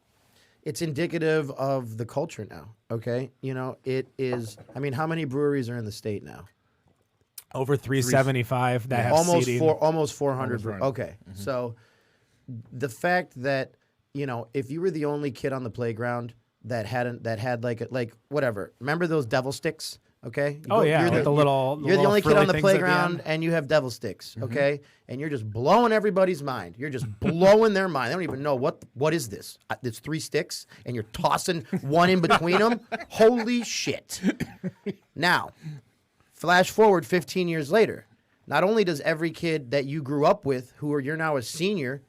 indicative of the culture now. Okay, it is. I mean, how many breweries are in the state now? over 375 that have almost seating. almost 400. Almost 400. Okay, so the fact that if you were the only kid on the playground that had like whatever, remember those devil sticks Okay. You're the little only kid frilly on the things at the playground, end. and you have devil sticks. Okay, and you're just blowing everybody's mind. You're just blowing their mind. They don't even know what is this. It's 3 sticks, and you're tossing one in between them. Holy shit! Now, flash forward 15 years later. Not only does every kid that you grew up with, you're now a senior,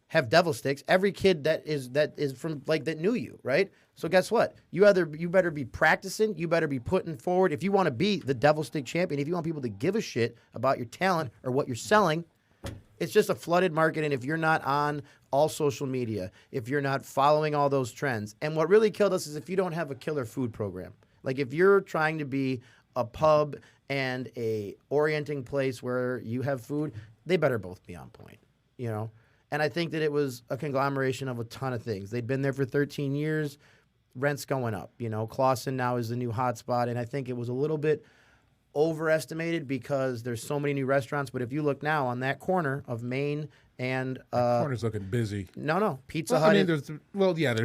have devil sticks. Every kid that is from that knew you, right? So guess what? You better be practicing. You better be putting forward. If you want to be the devil stick champion, if you want people to give a shit about your talent or what you're selling, it's just a flooded market. And if you're not on all social media, if you're not following all those trends, and what really killed us is if you don't have a killer food program. Like if you're trying to be a pub and a orienting place where you have food, they better both be on point, And I think that it was a conglomeration of a ton of things. They'd been there for 13 years. Rent's going up. Clawson now is the new hotspot, and I think it was a little bit overestimated because there's so many new restaurants. But if you look now on that corner of Main and corner's looking busy. No, Pizza Well, Hut. I mean, there's the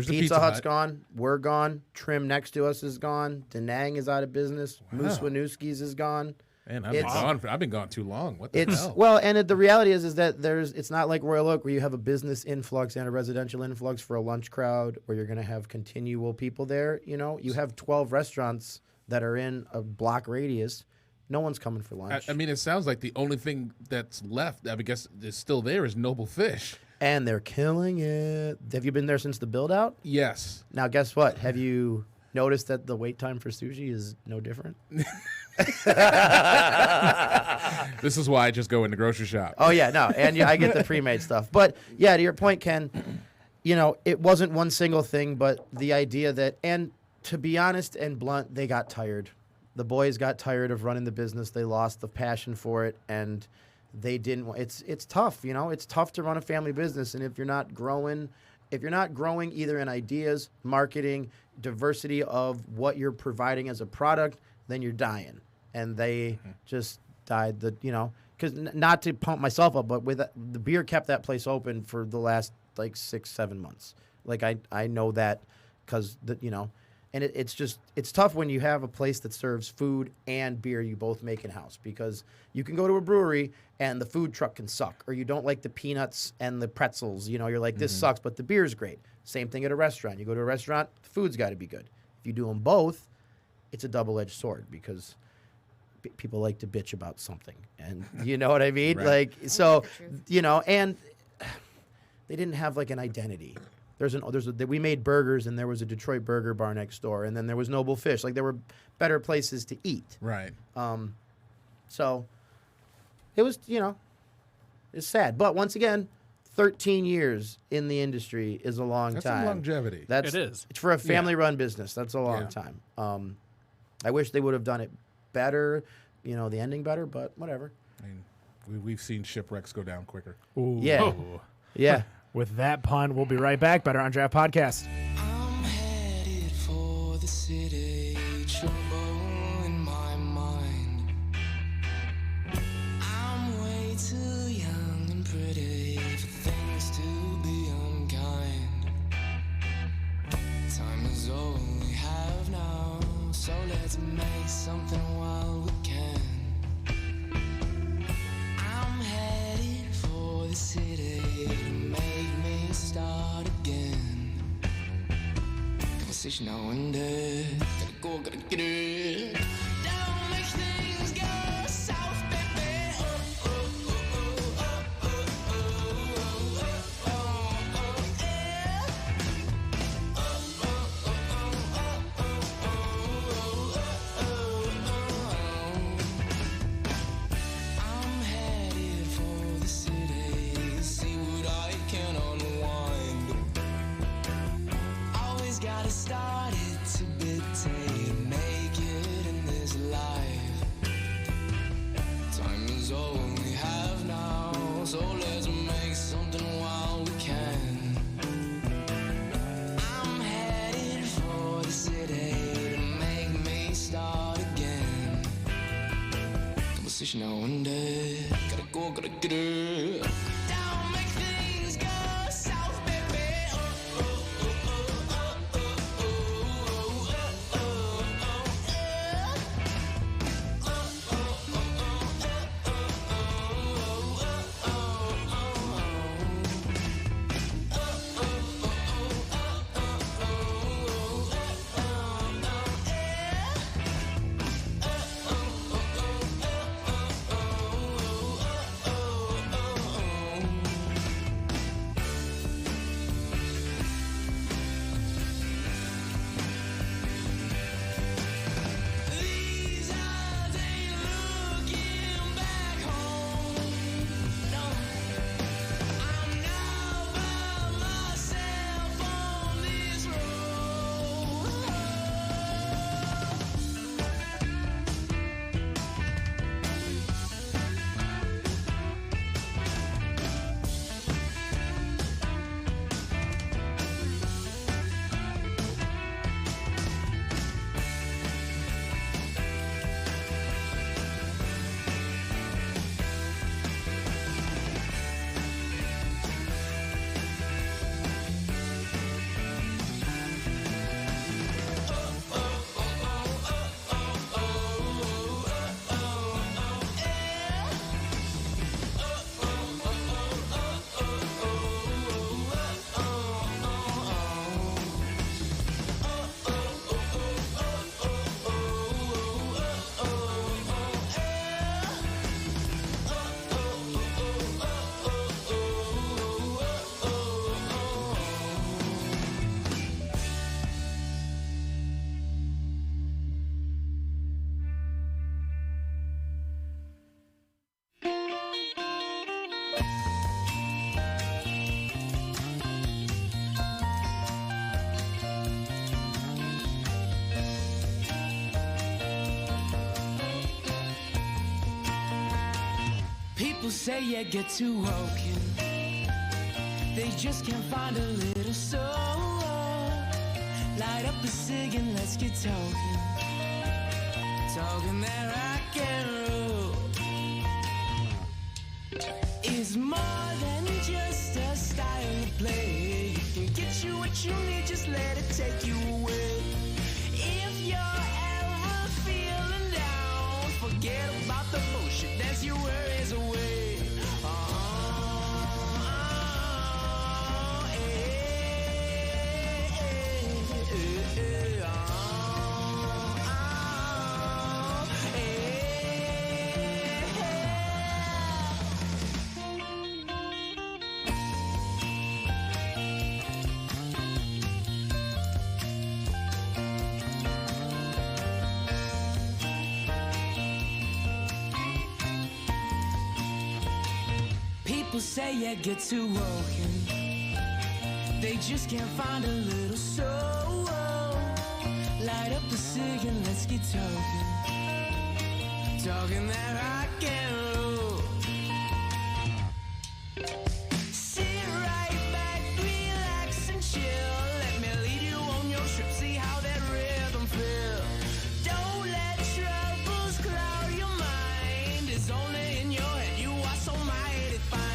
Pizza Hut's Hut. gone. We're gone. Trim next to us is gone. Denang is out of business. Moose Winooski's is gone. Man, I've been gone too long. What the hell? Well, and the reality is that it's not like Royal Oak where you have a business influx and a residential influx for a lunch crowd where you're going to have continual people there. You have 12 restaurants that are in a block radius. No one's coming for lunch. I mean, it sounds like the only thing that's left, I guess, is still there is Noble Fish. And they're killing it. Have you been there since the build out? Yes. Now, guess what? Have you noticed that the wait time for sushi is no different? This is why I just go in the grocery shop. Oh, yeah, no. And I get the pre-made stuff. But, yeah, to your point, Ken, it wasn't one single thing, but the idea that, and to be honest and blunt, they got tired. The boys got tired of running the business. They lost the passion for it, and they didn't. It's tough, It's tough to run a family business, and if you're not growing either in ideas, marketing, diversity of what you're providing as a product, then you're dying. And they just died. Because not to pump myself up, but with the beer kept that place open for the last 6-7 months. I know that because And it's tough when you have a place that serves food and beer you both make in-house, because you can go to a brewery and the food truck can suck, or you don't like the peanuts and the pretzels. You're like, this sucks, but the beer's great. Same thing at a restaurant. You go to a restaurant, the food's got to be good. If you do them both, it's a double-edged sword, because people like to bitch about something. And you know what I mean? Right. And they didn't have an identity. We made burgers, and there was a Detroit burger bar next door, and then there was Noble Fish. There were better places to eat. Right. So it was, it's sad. But once again, 13 years in the industry is a long time. That's a longevity. It is. It's for a family-run business. That's a long time. I wish they would have done it better, the ending better, but whatever. I mean, we've seen shipwrecks go down quicker. Ooh. Yeah. Yeah. With that pun, we'll be right back. Better on Draft Podcast. I'm headed for the city, trouble in my mind. I'm way too young and pretty for things to be unkind. Time is all we have now, so let's make something while we can. I'm headed for the city to make me start again. Conversation now and then. Gotta go, gotta get it. Don't make things go south, baby. Oh, oh, oh, oh, oh, oh, oh, oh, oh, yeah. Oh, oh, oh, oh, oh, oh, oh. I'm headed for the city, see what I can unwind. Always gotta start it to bit make it in this life. Time is all we have now, so let's make something while we can. I'm headed for the city to make me start again. Conversation now and then. Gotta go, gotta get it. Don't make things go south, baby. Oh, oh, oh, oh, oh, oh, oh, oh, oh, oh, yeah. say you get too woken. They just can't find a little soul. Light up a cig and let's get talking. Talking that rock and roll is more than just a style of play. It can get you what you need, just let it take you away. If you're ever feeling down, forget about the bullshit, dance your worries away. People say you get too woken. They just can't find a little soul. Light up a cig and let's get talking. Talking that rock and roll. Sit right back, relax and chill. Let me lead you on your trip, see how that rhythm feels. Don't let troubles cloud your mind. It's only in your head, you are so mighty fine.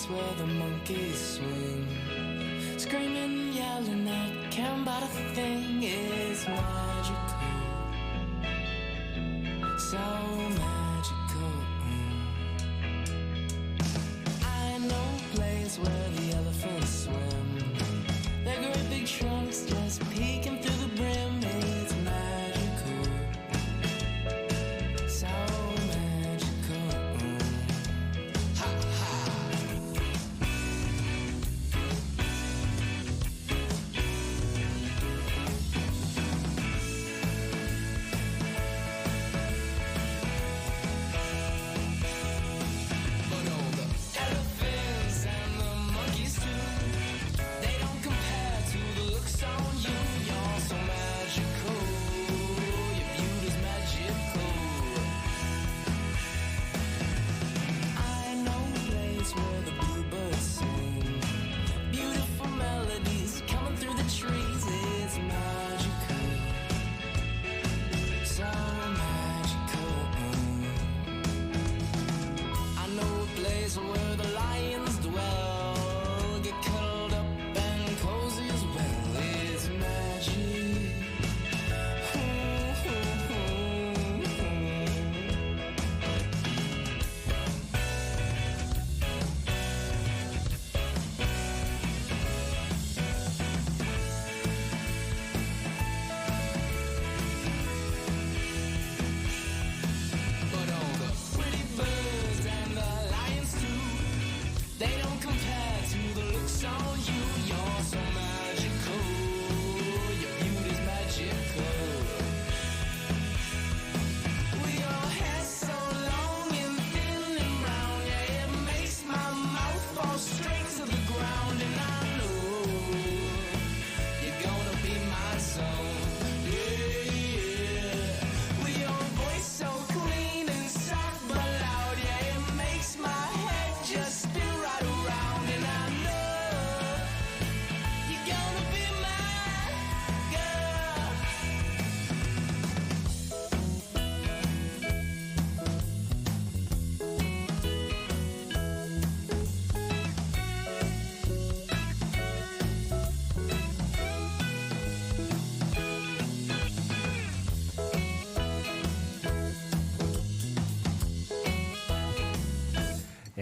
Where the monkeys swing, screaming, yelling out, can't buy a thing. Is magical, so magical. I know a place where the elephants swim. Their great big trunks just peeking through the brim. It's magical, so magical. Ha ha.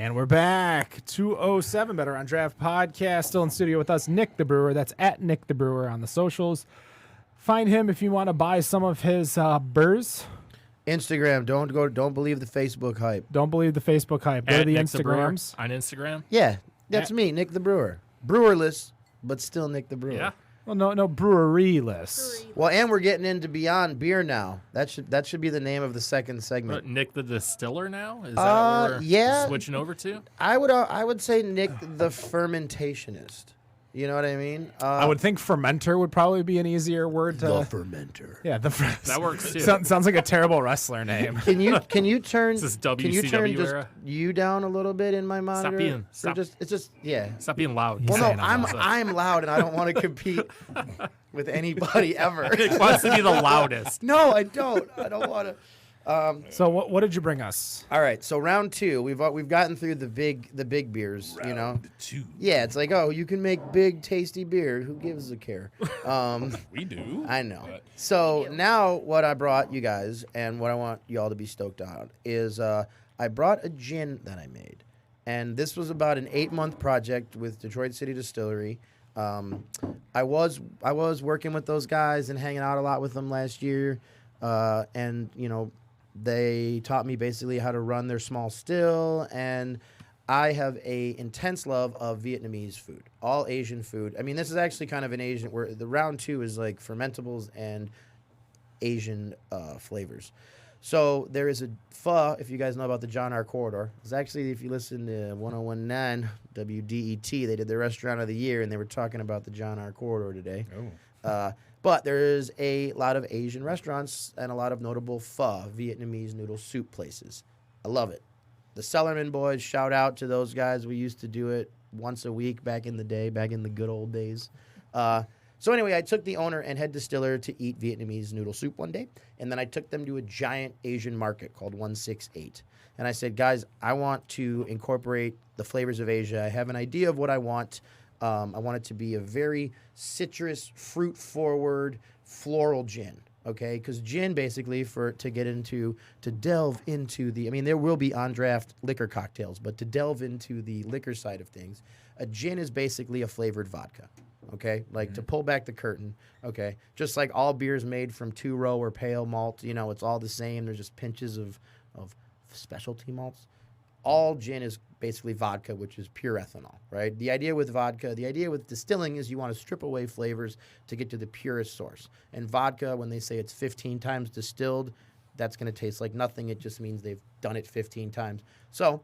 And we're back. 207 Better on Draft Podcast. Still in studio with us, Nick the Brewer. That's at Nick the Brewer on the socials. Find him if you want to buy some of his burrs. Instagram. Don't believe the Facebook hype. Don't believe the Facebook hype. Go to At the Nick the Brewer Instagrams. on Instagram. Yeah, that's me, Nick the Brewer. Brewerless, but still Nick the Brewer. Yeah. Well, no brewery lists. Well, and we're getting into Beyond Beer now. That should be the name of the second segment. Nick the Distiller now? Is that what we're yeah. switching over to? I would say Nick the Fermentationist. You know what I mean? I would think fermenter would probably be an easier word to. fermenter. Yeah, That works too. Sounds like a terrible wrestler name. Can you turn? This is can you turn WCW just era. you down a little bit in my monitor? Stop. It's just yeah. Stop being loud. Well, no, saying I'm I'm loud and I don't want to compete with anybody ever. Nick wants to be the loudest. No, I don't. I don't want to. So what did you bring us? All right, so round two, we've gotten through the big beers, you know. Two. Yeah, it's like, oh, you can make big tasty beer. Who gives a care? We do. I know. But- So now what I brought you guys and what I want you all to be stoked on is I brought a gin that I made. And this was about an 8-month project with Detroit City Distillery. I was working with those guys and hanging out a lot with them last year. And, you know, they taught me basically how to run their small still, and I have a intense love of Vietnamese food, all Asian food. I mean, this is actually kind of an Asian, where the round two is like fermentables and Asian flavors. So there is a pho, if you guys know about the John R. Corridor. It's actually, if you listen to 1019 WDET, they did their Restaurant of the Year, and they were talking about the John R. Corridor today. Oh. But there is a lot of Asian restaurants and a lot of notable pho, Vietnamese noodle soup places. I love it. The Cellarman boys, shout out to those guys. We used to do it once a week back in the day, back in the good old days. So anyway, I took the owner and head distiller to eat Vietnamese noodle soup one day, and then I took them to a giant Asian market called 168. And I said, guys, I want to incorporate the flavors of Asia. I have an idea of what I want. I want it to be a very citrus, fruit-forward, floral gin, okay? Because gin, basically, to delve into the, I mean, there will be on-draft liquor cocktails, but to delve into the liquor side of things, a gin is basically a flavored vodka, okay? Like, to pull back the curtain, okay? Just like all beers made from two-row or pale malt, you know, it's all the same. There's just pinches of specialty malts. All gin is basically vodka, which is pure ethanol, right? The idea with distilling is you want to strip away flavors to get to the purest source. And vodka, when they say it's 15 times distilled, that's going to taste like nothing. It just means they've done it 15 times. So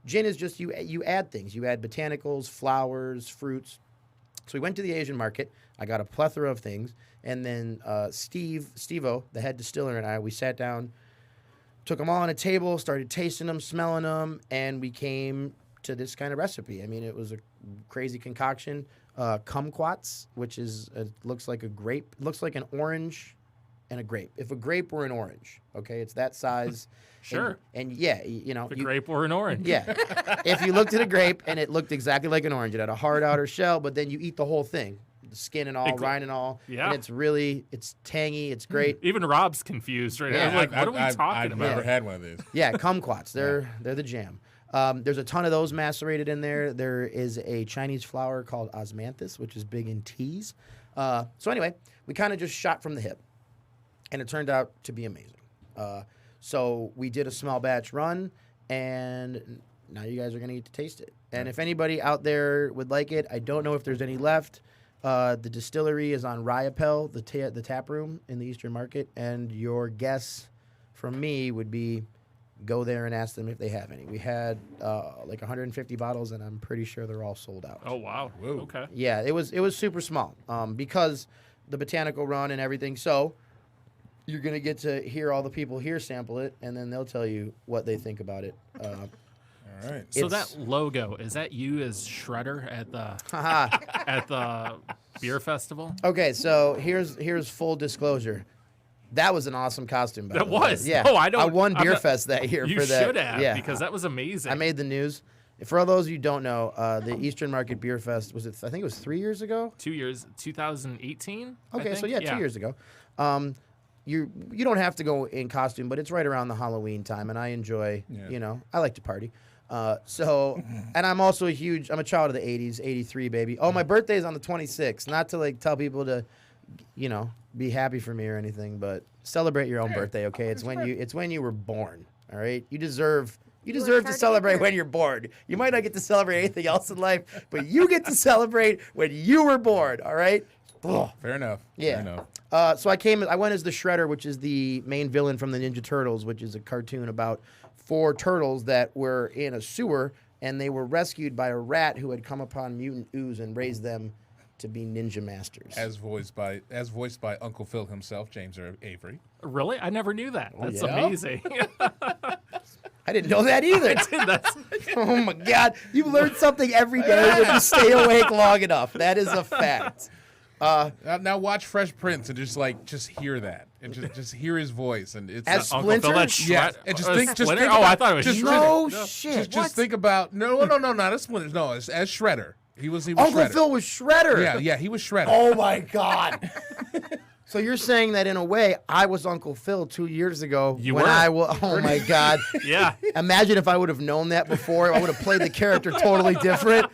gin is just you add things. You add botanicals, flowers, fruits. So we went to the Asian market. I got a plethora of things. And then Steve-O, the head distiller, and I, we sat down, took them all on a table, started tasting them, smelling them, and we came to this kind of recipe. I mean, it was a crazy concoction. Kumquats, which is looks like a grape. It looks like an orange and a grape. If a grape were an orange, okay, it's that size. Sure. And yeah, you know. A grape or an orange. Yeah. If you looked at a grape and it looked exactly like an orange, it had a hard outer shell, but then you eat the whole thing. The skin and all, rind and all. Yeah. And it's tangy. It's great. Even Rob's confused right now. Like, what are we talking I've about? never had one of these. Yeah, kumquats. They're the jam. There's a ton of those macerated in there. There is a Chinese flower called osmanthus, which is big in teas. So anyway, we kind of just shot from the hip, and it turned out to be amazing. So we did a small batch run, and now you guys are going to get to taste it. And if anybody out there would like it, I don't know if there's any left. The distillery is on Ryapel, the tap room in the Eastern Market, and your guess from me would be go there and ask them if they have any. We had like 150 bottles, and I'm pretty sure they're all sold out. Oh, wow. Whoa. Okay. Yeah, it was super small because the botanical run and everything. So you're going to get to hear all the people here sample it, and then they'll tell you what they think about it. All right. So It's- that logo, is that you as Shredder at the Haha. at the beer festival? Okay, so here's full disclosure. That was an awesome costume. By That the way. was. Yeah. No, I don't- I won I'm Beer not- Fest that year You for that. should have, Yeah. because that was amazing. I made the news. For all those you don't know, the Eastern Market Beer Fest I think it was 3 years ago. 2 years, 2018. Okay, I so think? yeah, 2 years ago. You don't have to go in costume, but it's right around the Halloween time, and I enjoy. Yeah. You know, I like to party. And I'm also I'm a child of the 80s, 83, baby. Oh, my birthday is on the 26th. Not to like tell people to, be happy for me or anything, but celebrate your own birthday, okay? It's when you were born, all right? You deserve to celebrate when you're born. You might not get to celebrate anything else in life, but you get to celebrate when you were born, all right? Ugh. Fair enough. Yeah. Fair enough. So I went as the Shredder, which is the main villain from the Ninja Turtles, which is a cartoon about 4 turtles that were in a sewer, and they were rescued by a rat who had come upon mutant ooze and raised them to be ninja masters. As voiced by Uncle Phil himself, James Avery. Really? I never knew that. That's yeah? amazing. I didn't know that either. That's, Oh my God! You learn something every day when you stay awake long enough. That is a fact. Now watch Fresh Prince and just hear that and just hear his voice and it's As Uncle Phil, Splinter? that shred, yeah and just think Splinter? about, Oh, I thought it was just, No Shredder. shit. just think about no not as Splinter, no, as Shredder. He was Uncle Shredder. Phil was Shredder. Yeah, he was Shredder. Oh my God. So you're saying that in a way, I was Uncle Phil 2 years ago. You when were. Oh my God. Yeah. Imagine if I would have known that before. I would have played the character totally different.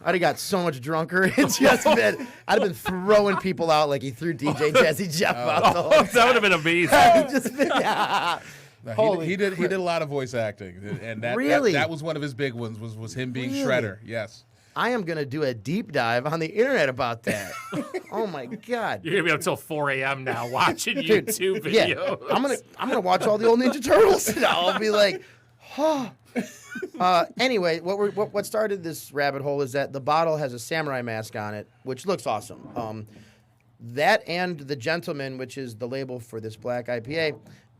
I'd have got so much drunker. It's just been. I'd have been throwing people out like he threw DJ Jazzy Jeff out. The whole That would have been amazing. I'd just been, yeah. No, he did a lot of voice acting, and Really? that was one of his big ones was him being Really? Shredder. Yes. I am gonna do a deep dive on the internet about that. Oh my God. You're gonna be up till 4 a.m. now watching YouTube videos. Yeah, I'm gonna watch all the old Ninja Turtles now. I'll be like, oh. Anyway, what started this rabbit hole is that the bottle has a samurai mask on it, which looks awesome. That and the Gentleman, which is the label for this black IPA,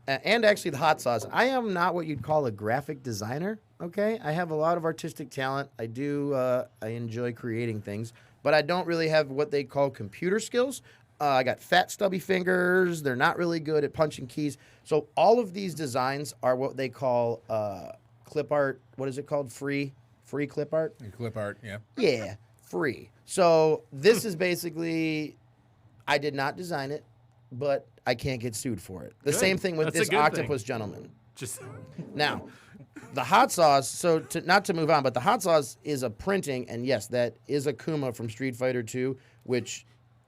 and actually the hot sauce. I am not what you'd call a graphic designer. Okay, I have a lot of artistic talent. I do. I enjoy creating things, but I don't really have what they call computer skills. I got fat, stubby fingers. They're not really good at punching keys. So all of these designs are what they call clip art. What is it called? Free clip art. Clip art. Yeah. Yeah, free. So this is basically, I did not design it, but I can't get sued for it. The Good. same thing with That's a this good Octopus Gentleman. Just Now, the hot sauce, so not to move on, but the hot sauce is a printing, and yes, that is Akuma from Street Fighter 2, which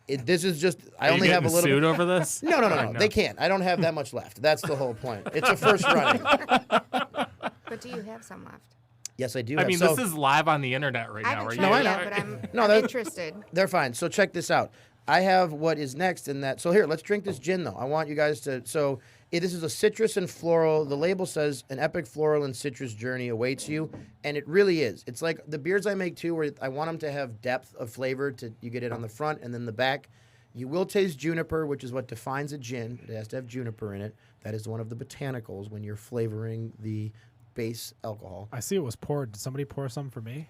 this is just, I Are you only have a getting little sued bit. over this. No. They can't. I don't have that much left. That's the whole point. It's a first running. But do you have some left? Yes, I do. I have. mean, So, this is live on the internet right I now. haven't Are tried you? No, I it know. yet, but I'm, No, I'm that- interested. they're fine. So check this out. I have what is next in that. So here, let's drink this gin, though. I want you guys to. So this is a citrus and floral. The label says an epic floral and citrus journey awaits you, and it really is. It's like the beers I make too, where I want them to have depth of flavor. You get it on the front and then the back. You will taste juniper, which is what defines a gin. It has to have juniper in it. That is one of the botanicals when you're flavoring the base alcohol. I see it was poured. Did somebody pour some for me?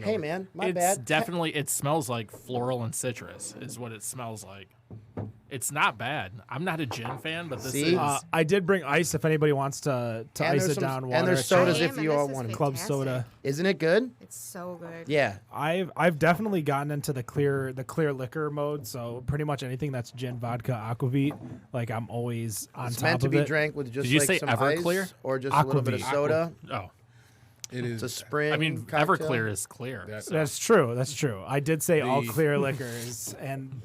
Hey, man, my It's bad. definitely. It smells like floral and citrus. Is what it smells like. It's not bad. I'm not a gin fan, but this See? is. I did bring ice if anybody wants to And ice there's it some- down and water. there's It's sodas I if am, and you this all is want Club fantastic. soda. Isn't it good? It's so good. Yeah. I've definitely gotten into the clear liquor mode. So pretty much anything that's gin, vodka, aquavit, like I'm always on It's top meant to of be it. drank with just Did you like say some Everclear? ice or just a little bit of Aquavit. soda. Oh, It is. It's a spring. I mean, cocktail. Everclear is clear. That's true. That's true. I did say all The- clear liquors, and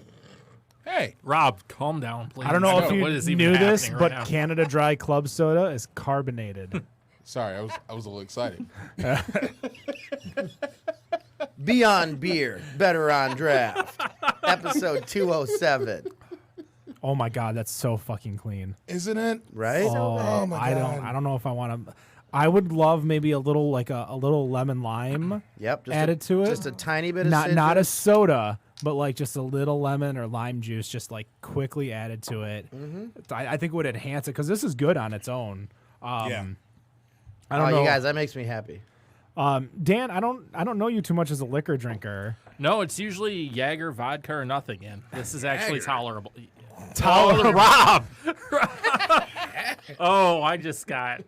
Hey, Rob, calm down, please. I don't know if What you is even knew this, happening but right now? Canada Dry Club Soda is carbonated. sorry, I was a little excited. Beyond Beer, Better on Draft, episode 207. Oh my god, that's so fucking clean. Isn't it? Right? Oh, my I God. don't know if I want to. I would love maybe a little like a little lemon lime Yep. Just added to it. Just a tiny bit of not a citrus. soda, but like just a little lemon or lime juice, just like quickly added to it. I think it would enhance it because this is good on its own. Yeah. I don't Oh, know, you guys, that makes me happy. Dan. I don't know you too much as a liquor drinker. No, it's usually Jaeger, vodka, or nothing. And this is actually tolerable. Tolerable. Rob. Oh, I just got.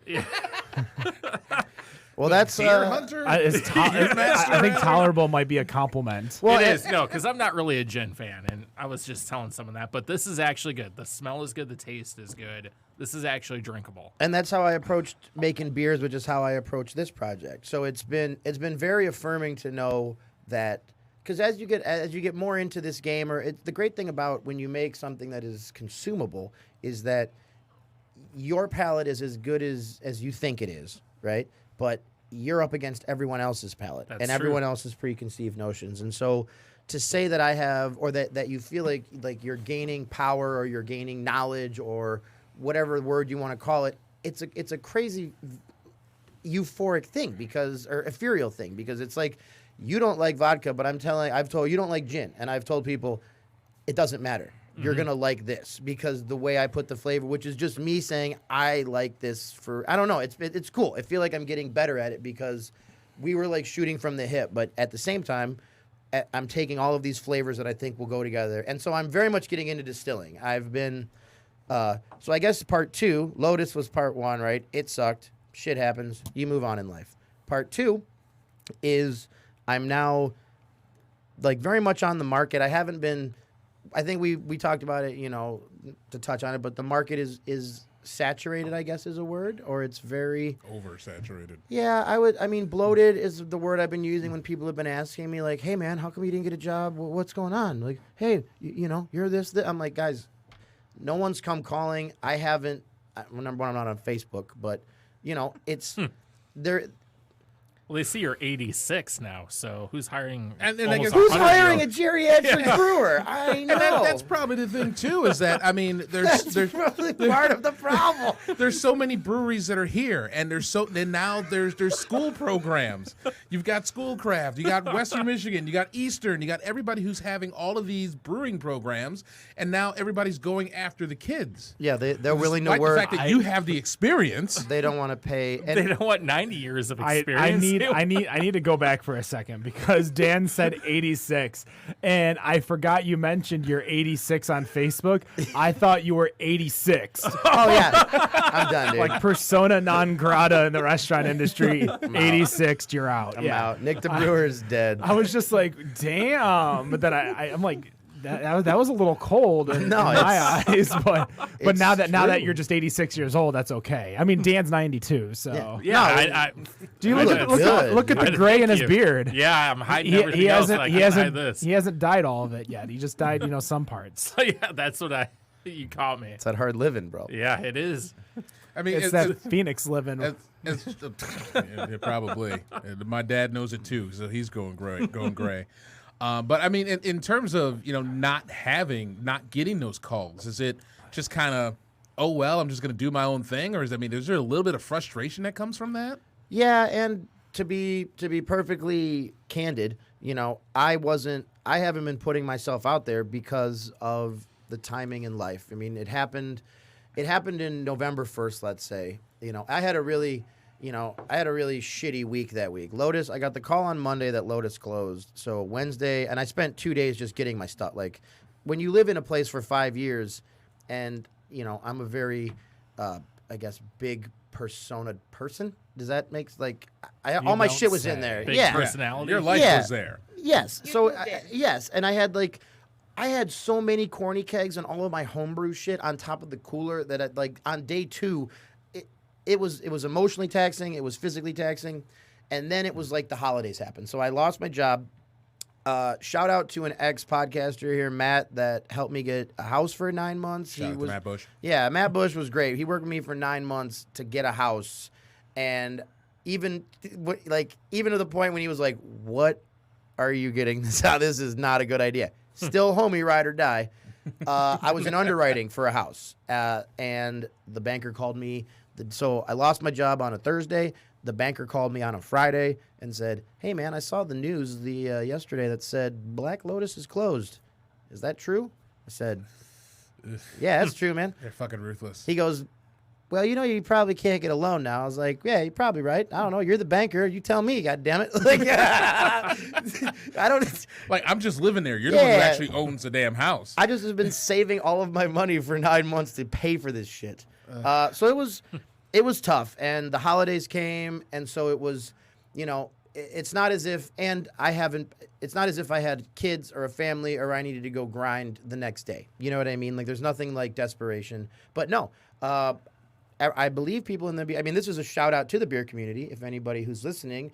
Well, that's Deer hunter. I think tolerable might be a compliment. well, it is. No, because I'm not really a gin fan, and I was just telling someone that. But this is actually good. The smell is good. The taste is good. This is actually drinkable. and that's how I approached making beers, which is how I approach this project. So it's been very affirming to know that, because as you get more into this game, or the great thing about when you make something that is consumable is that your palate is as good as you think it is, right? But you're up against everyone else's palate That's and true. everyone else's preconceived notions. And so to say that I have, or that you feel like you're gaining power or you're gaining knowledge or whatever word you want to call it, it's a crazy euphoric thing or ethereal thing, because it's like you don't like vodka, but I've told you don't like gin, and I've told people it doesn't matter. You're going to like this because the way I put the flavor, which is just me saying I like this for, I don't know, it's cool. I feel like I'm getting better at it because we were like shooting from the hip, but at the same time, I'm taking all of these flavors that I think will go together. And so I'm very much getting into distilling. I've been, so I guess part 2, Lotus was part 1, right? It sucked. Shit happens. You move on in life. Part 2 is I'm now like very much on the market. I haven't been, I think we talked about it, to touch on it, but the market is saturated, I guess is a word, or it's very Oversaturated. Yeah, bloated is the word I've been using when people have been asking me, like, hey man, how come you didn't get a job? What's going on? Like, hey, you're this. I'm like, guys, no one's come calling. I haven't. Number one, I'm not on Facebook, but it's there. Well, they see you're 86 now, so who's hiring? And I almost guess- Who's 100 hiring a -year-old? geriatric brewer? I know. And that's probably the thing too. Is that there's probably part of the problem. there's so many breweries that are here, and now there's school programs. You've got Schoolcraft, you got Western Michigan, you got Eastern, you got everybody who's having all of these brewing programs, and now everybody's going after the kids. Yeah, they're willing to Despite work. the fact that you have the experience. They don't want to pay. And They don't want 90 years of I experience. need to go back for a second because Dan said 86, and I forgot you mentioned you're 86 on Facebook. I thought you were 86, oh yeah, I'm done, dude. like persona non grata in the restaurant industry. 86, you're out. I'm out. Nick the Brewer is dead. I was just like, damn, but then I'm like. That was a little cold in No, my eyes, but it's now that true. you're just 86 years old, that's okay. I mean, Dan's 92, so Yeah, No, I do you look look at good. look at the Thank gray in his you. beard? Yeah, I'm hiding He, everything he else. hasn't And I he can hide hasn't this. he hasn't dyed all of it yet. He just dyed some parts. Yeah, that's what you caught me. It's that hard living, bro. Yeah, it is. I mean, It's that Phoenix living. yeah, probably. My dad knows it too, so he's going gray. But I mean, in terms of not getting those calls, is it just kind of, oh well, I'm just going to do my own thing, or is there a little bit of frustration that comes from that? Yeah, and to be perfectly candid, I haven't been putting myself out there because of the timing in life. I mean, it happened in November 1st, let's say. I had a really shitty week that week. Lotus, I got the call on Monday that Lotus closed. So Wednesday, and I spent 2 days just getting my stuff. Like, when you live in a place for 5 years, and, I'm a very, I guess, big persona person. Does that make, like, all my don't shit was say. in there. Big Yeah. personality. Your life Yeah. was there. Yes. So yes, and I had so many corny kegs and all of my homebrew shit on top of the cooler that on day 2, it was emotionally taxing, it was physically taxing, and then it was like the holidays happened. So I lost my job. Shout out to an ex-podcaster here, Matt, that helped me get a house for 9 months. Shout out to Matt Bush. Yeah, Matt Bush was great. He worked with me for 9 months to get a house, and even to the point when he was like, "What are you getting this out? This is not a good idea." Still, homie, ride or die. I was in underwriting for a house, and the banker called me. So I lost my job on a Thursday. The banker called me on a Friday and said, "Hey, man, I saw the news yesterday that said Black Lotus is closed. Is that true?" I said, "Yeah, that's true, man." They're fucking ruthless. He goes, "Well, you probably can't get a loan now." I was like, "Yeah, you're probably right. I don't know. You're the banker. You tell me, goddammit." Like, I don't. Like, I'm just living there. You're the one who Yeah. actually owns the damn house. I just have been saving all of my money for 9 months to pay for this shit. So it was it was tough, and the holidays came, and so it was, it's not as if, it's not as if I had kids or a family or I needed to go grind the next day. You know what I mean? Like, there's nothing like desperation. But no, I believe people in the beer, this is a shout out to the beer community. If anybody who's listening,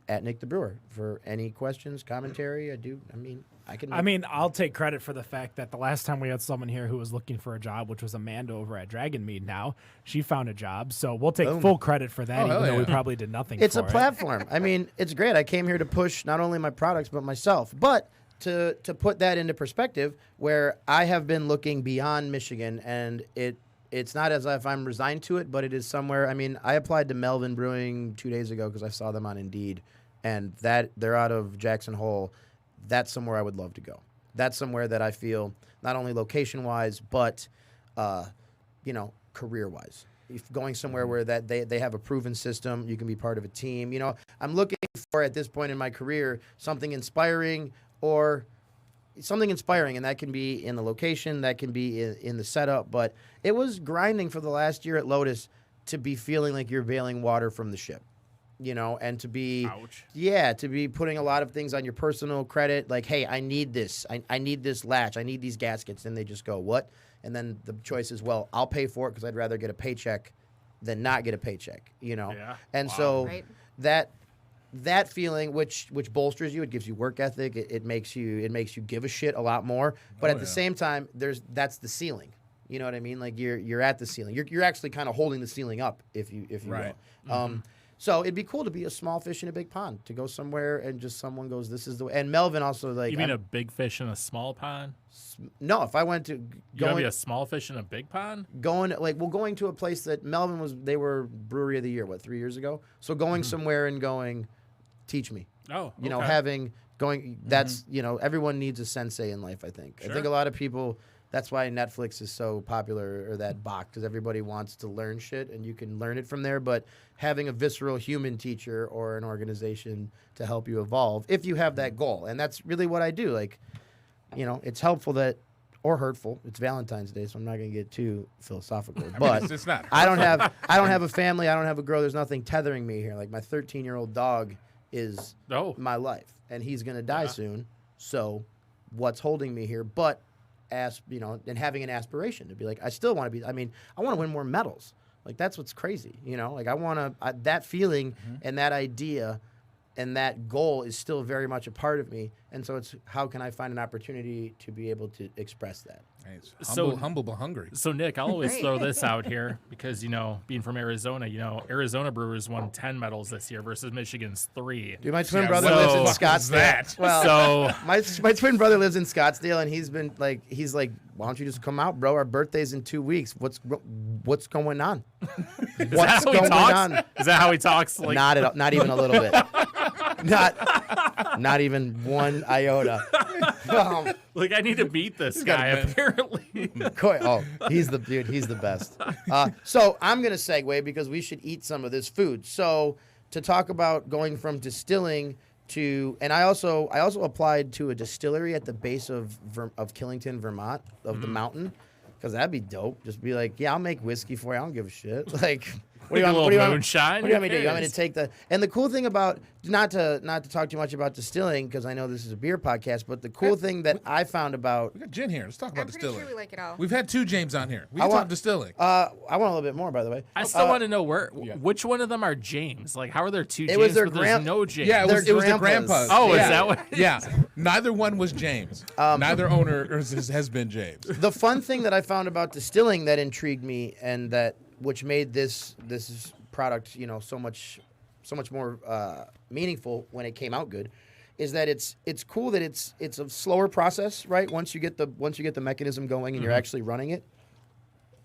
at Nick the Brewer for any questions, commentary. I'll take credit for the fact that the last time we had someone here who was looking for a job, which was Amanda over at Dragon Mead now, she found a job. So we'll take full credit for that, even though we probably did nothing It's for a platform. It's great. I came here to push not only my products, but myself. But to put that into perspective, where I have been looking beyond Michigan, and it's not as if I'm resigned to it, but it is somewhere. I applied to Melvin Brewing 2 days ago because I saw them on Indeed, and that they're out of Jackson Hole. That's somewhere I would love to go. That's somewhere that I feel not only location-wise, but career-wise. If going somewhere where that they have a proven system, you can be part of a team. I'm looking for, at this point in my career, something inspiring, and that can be in the location, that can be in the setup. But it was grinding for the last year at Lotus to be feeling like you're bailing water from the ship. And to be, to be putting a lot of things on your personal credit, like, hey, I need this. I need this latch. I need these gaskets. And they just go, what? And then the choice is, well, I'll pay for it because I'd rather get a paycheck than not get a paycheck, Yeah. And Wow. so Right. that feeling, which bolsters you, it gives you work ethic. It makes you give a shit a lot more. But at the same time, that's the ceiling. You know what I mean? Like you're at the ceiling. You're actually kind of holding the ceiling up, if you Right. will. So it'd be cool to be a small fish in a big pond, to go somewhere and just someone goes, this is the way. And Melvin also, like, You mean a big fish in a small pond? no, if I went to You want to going be a small fish in a big pond? going to a place that Melvin they were brewery of the year 3 years ago. So going somewhere and going, teach me. Oh, Okay. That's everyone needs a sensei in life. I think Sure. a lot of people. That's why Netflix is so popular, or that box, because everybody wants to learn shit, and you can learn it from there. But having a visceral human teacher or an organization to help you evolve, if you have that goal, and that's really what I do. Like, it's helpful or hurtful. It's Valentine's Day, so I'm not going to get too philosophical. But it's not. I don't have a family. I don't have a girl. There's nothing tethering me here. Like, my 13-year-old dog is my life, and he's going to die soon. So what's holding me here? But and having an aspiration to be like, I still want to be. I want to win more medals. Like, that's what's crazy. Like, I want to. That feeling and that idea and that goal is still very much a part of me. And so it's, how can I find an opportunity to be able to express that? Hey, it's humble but hungry. So, Nick, I'll always Great. throw this out here because, being from Arizona, Arizona Brewers won 10 medals this year versus Michigan's 3. Dude, my twin Yeah, brother what lives the in fuck is Scottsdale. that? Well, So, my twin brother lives in Scottsdale, and he's like, why don't you just come out, bro? Our birthday's in 2 weeks. What's going on? is that how he talks? Is that how he talks? Like, Not at all, not even a little bit. Not even one iota. I need to beat this guy, apparently. He's the dude. He's the best. So I'm gonna segue because we should eat some of this food. So to talk about going from distilling to, and I also applied to a distillery at the base of Killington, Vermont, of the mountain, because that'd be dope. Just be like, yeah, I'll make whiskey for you. I don't give a shit. Like, what do you want? What do you want? Moonshine? What do you want me to do? You want me to Yes. take the? And the cool thing about, not to talk too much about distilling, because I know this is a beer podcast, but the cool thing that I found about, We got gin here. Let's talk about I'm pretty distilling. sure we like it all. We've had 2 James on here. We I can want- talk distilling. I want a little bit more, by the way. I still want to know which one of them are James. Like, how are there 2 It James, was their but there's grand- no James? Yeah, it was Their the grandpas. grandpas. Oh, is yeah. that what? Yeah. Neither one was James. Neither owner has been James. The fun thing that I found about distilling that intrigued me, and which made this product, so much more meaningful when it came out good, is that it's cool that it's a slower process, right? Once you get the mechanism going and you're actually running it.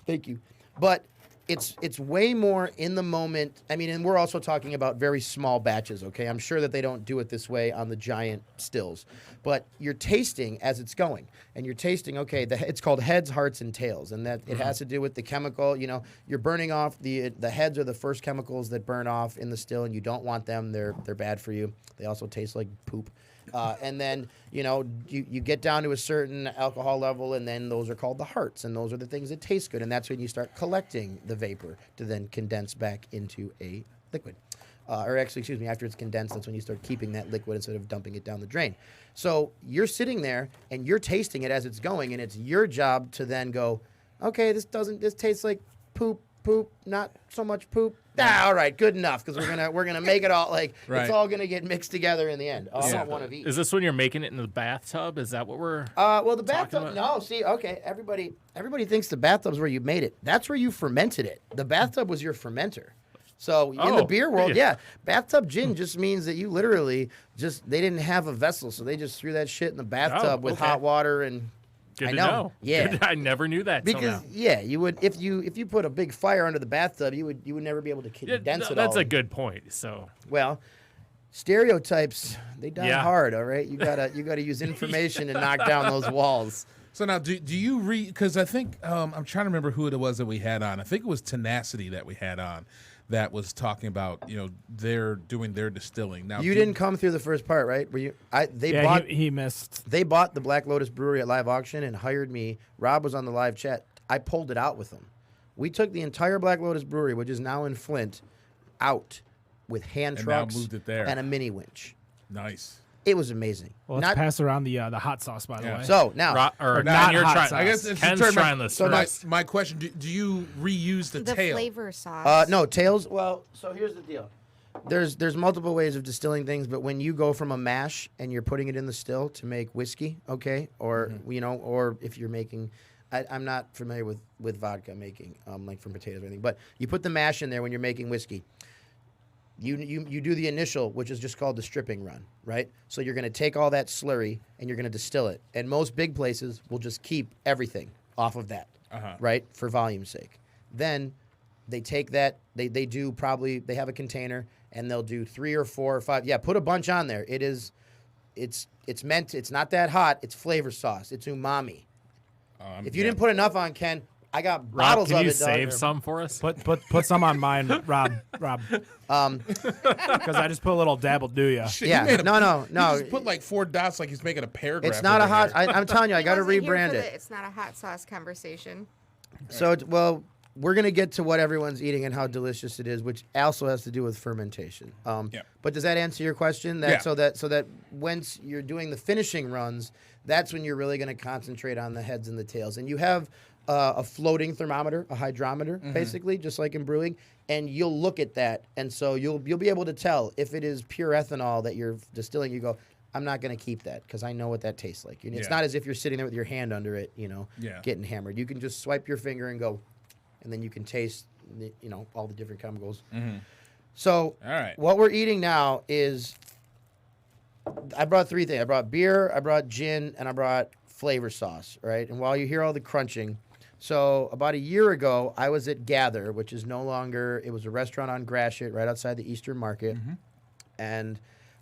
Thank you. But it's way more in the moment. And we're also talking about very small batches, okay? I'm sure that they don't do it this way on the giant stills. But you're tasting as it's going. And you're tasting, okay, it's called heads, hearts, and tails. And that it has to do with the chemical. You're burning off the heads are the first chemicals that burn off in the still, and you don't want them. They're bad for you. They also taste like poop. And then, you get down to a certain alcohol level, and then those are called the hearts, and those are the things that taste good. And that's when you start collecting the vapor to then condense back into a liquid. Or actually, excuse me, after it's condensed, that's when you start keeping that liquid instead of dumping it down the drain. So you're sitting there and you're tasting it as it's going, and it's your job to then go, okay, this tastes like poop, not so much poop. All right, good enough, because we're gonna make it all like it's all gonna get mixed together in the end. I want one of each. Is this when you're making it in the bathtub? Is that what we're? Well, the bathtub. about? No, see, okay, everybody thinks the bathtub's where you made it. That's where you fermented it. The bathtub was your fermenter. So in the beer world, bathtub gin just means that you literally they didn't have a vessel, so they just threw that shit in the bathtub with hot water and. Good to know. Yeah, I never knew that. Because you would if you put a big fire under the bathtub, you would never be able to condense it all. That's a good point. So stereotypes, they die hard. All right, you gotta use information to knock down those walls. So now, do you because I think I'm trying to remember who it was that we had on. I think it was Tenacity that we had on. That was talking about they're doing their distilling. Now you didn't come through the first part, right? Were you? He missed. They bought the Black Lotus Brewery at live auction and hired me. Rob was on the live chat. I pulled it out with them. We took the entire Black Lotus Brewery, which is now in Flint, out with hand trucks now moved it there. and a mini winch. Nice. It was amazing. Well, let's pass around the hot sauce, by the way. So now, not you're hot trying. sauce. I guess it's Ken's trying this first. My question: do you reuse the tail? flavor sauce. no tails. Well, so here's the deal. There's multiple ways of distilling things, but when you go from a mash and you're putting it in the still to make whiskey, okay, or or if you're making, I'm not familiar with vodka making, like from potatoes or anything, but you put the mash in there when you're making whiskey. You do the initial, which is just called the stripping run, right? So you're going to take all that slurry and you're going to distill it. And most big places will just keep everything off of that, right, for volume's sake. Then they take that, they have a container and they'll do 3 or 4 or 5. Yeah, put a bunch on there. It's not that hot. It's flavor sauce. It's umami. If you didn't put enough on, Ken, I got bottles Rob, of can you it. save some for us? Put some on mine, Rob. Because I just put a little dabble. Do ya? Shit, Yeah, he made no. He just put like 4 dots, like he's making a paragraph. It's not a over hot. there. I'm telling you, I got to Wasn't here rebrand for it. the It's not a hot sauce conversation. So, we're gonna get to what everyone's eating and how delicious it is, which also has to do with fermentation. But does that answer your question? Yeah. So that once you're doing the finishing runs, that's when you're really gonna concentrate on the heads and the tails, and you have a floating thermometer, a hydrometer, basically, just like in brewing, and you'll look at that, and so you'll be able to tell if it is pure ethanol that you're distilling. You go, I'm not going to keep that because I know what that tastes like. It's not as if you're sitting there with your hand under it, getting hammered. You can just swipe your finger and go, and then you can taste, all the different chemicals. So, All right. what we're eating now is, I brought 3 things. I brought beer, I brought gin, and I brought flavor sauce, right? And while you hear all the crunching, so about a year ago, I was at Gather, which is no longer, it was a restaurant on Gratiot right outside the Eastern Market. And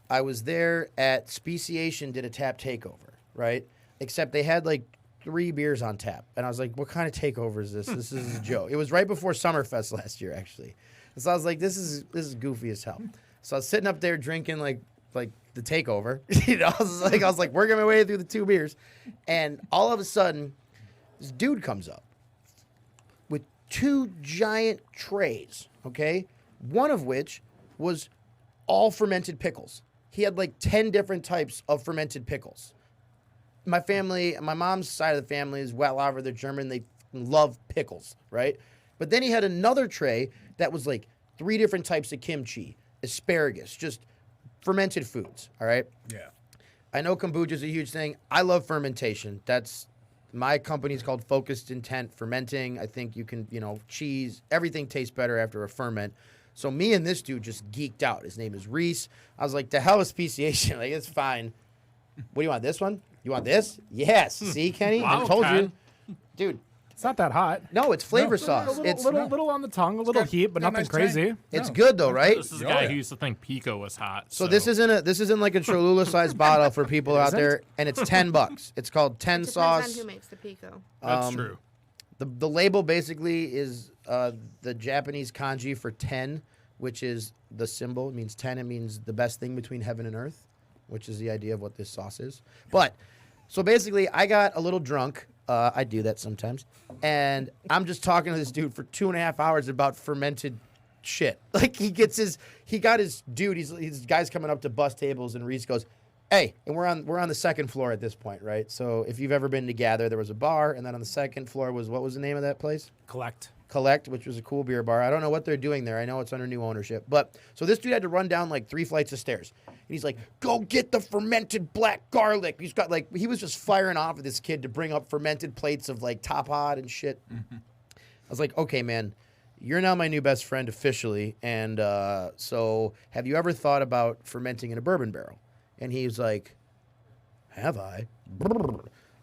I was there at Speciation, did a tap takeover, right? Except they had like 3 beers on tap. And I was like, what kind of takeover is this? This is a joke. It was right before Summerfest last year, actually. And so I was like, this is goofy as hell. So I was sitting up there drinking like the takeover. I was like working my way through the 2 beers. And all of a sudden, this dude comes up with 2 giant trays, okay? One of which was all fermented pickles. He had like 10 different types of fermented pickles. My mom's side of the family is Wettlaufer, they're German, they love pickles, right? But then he had another tray that was like 3 different types of kimchi, asparagus, just fermented foods, all right? Yeah. I know kombucha is a huge thing. I love fermentation. My company's called Focused Intent Fermenting. I think you can, cheese, everything tastes better after a ferment. So me and this dude just geeked out. His name is Reese. I was like, the hell is speciation? Like, it's fine. What do you want, this one? You want this? Yes. See, Kenny? Wow, I told Ken. you. Dude, It's not that hot. no, it's flavor A sauce. It's little on the tongue, a little got- heat, but got a nothing nice crazy. tang. it's good though, right? This is a Oh, guy yeah. who used to think pico was hot. So this isn't like a Cholula sized bottle for people out Isn't? there, and it's $10. It's called 10 Depends sauce. on who makes the pico. That's true. The label basically is the Japanese kanji for 10, which is the symbol. It means 10. It means the best thing between heaven and earth, which is the idea of what this sauce is. But, so basically, I got a little drunk I do that sometimes. And I'm just talking to this dude for 2.5 hours about fermented shit. Like he got his dude. He's guys coming up to bus tables, and Reese goes, "Hey," and we're on the second floor at this point, right? So if you've ever been to Gather, there was a bar, and then on the second floor was, what was the name of that place? Collect, which was a cool beer bar. I don't know what they're doing there. I know it's under new ownership. But so this dude had to run down like 3 flights of stairs. And he's like, "Go get the fermented black garlic." He's got like, he was just firing off at this kid to bring up fermented plates of like Top Hot and shit. I was like, "Okay, man, you're now my new best friend officially. And so have you ever thought about fermenting in a bourbon barrel?" And he's like, "Have I?"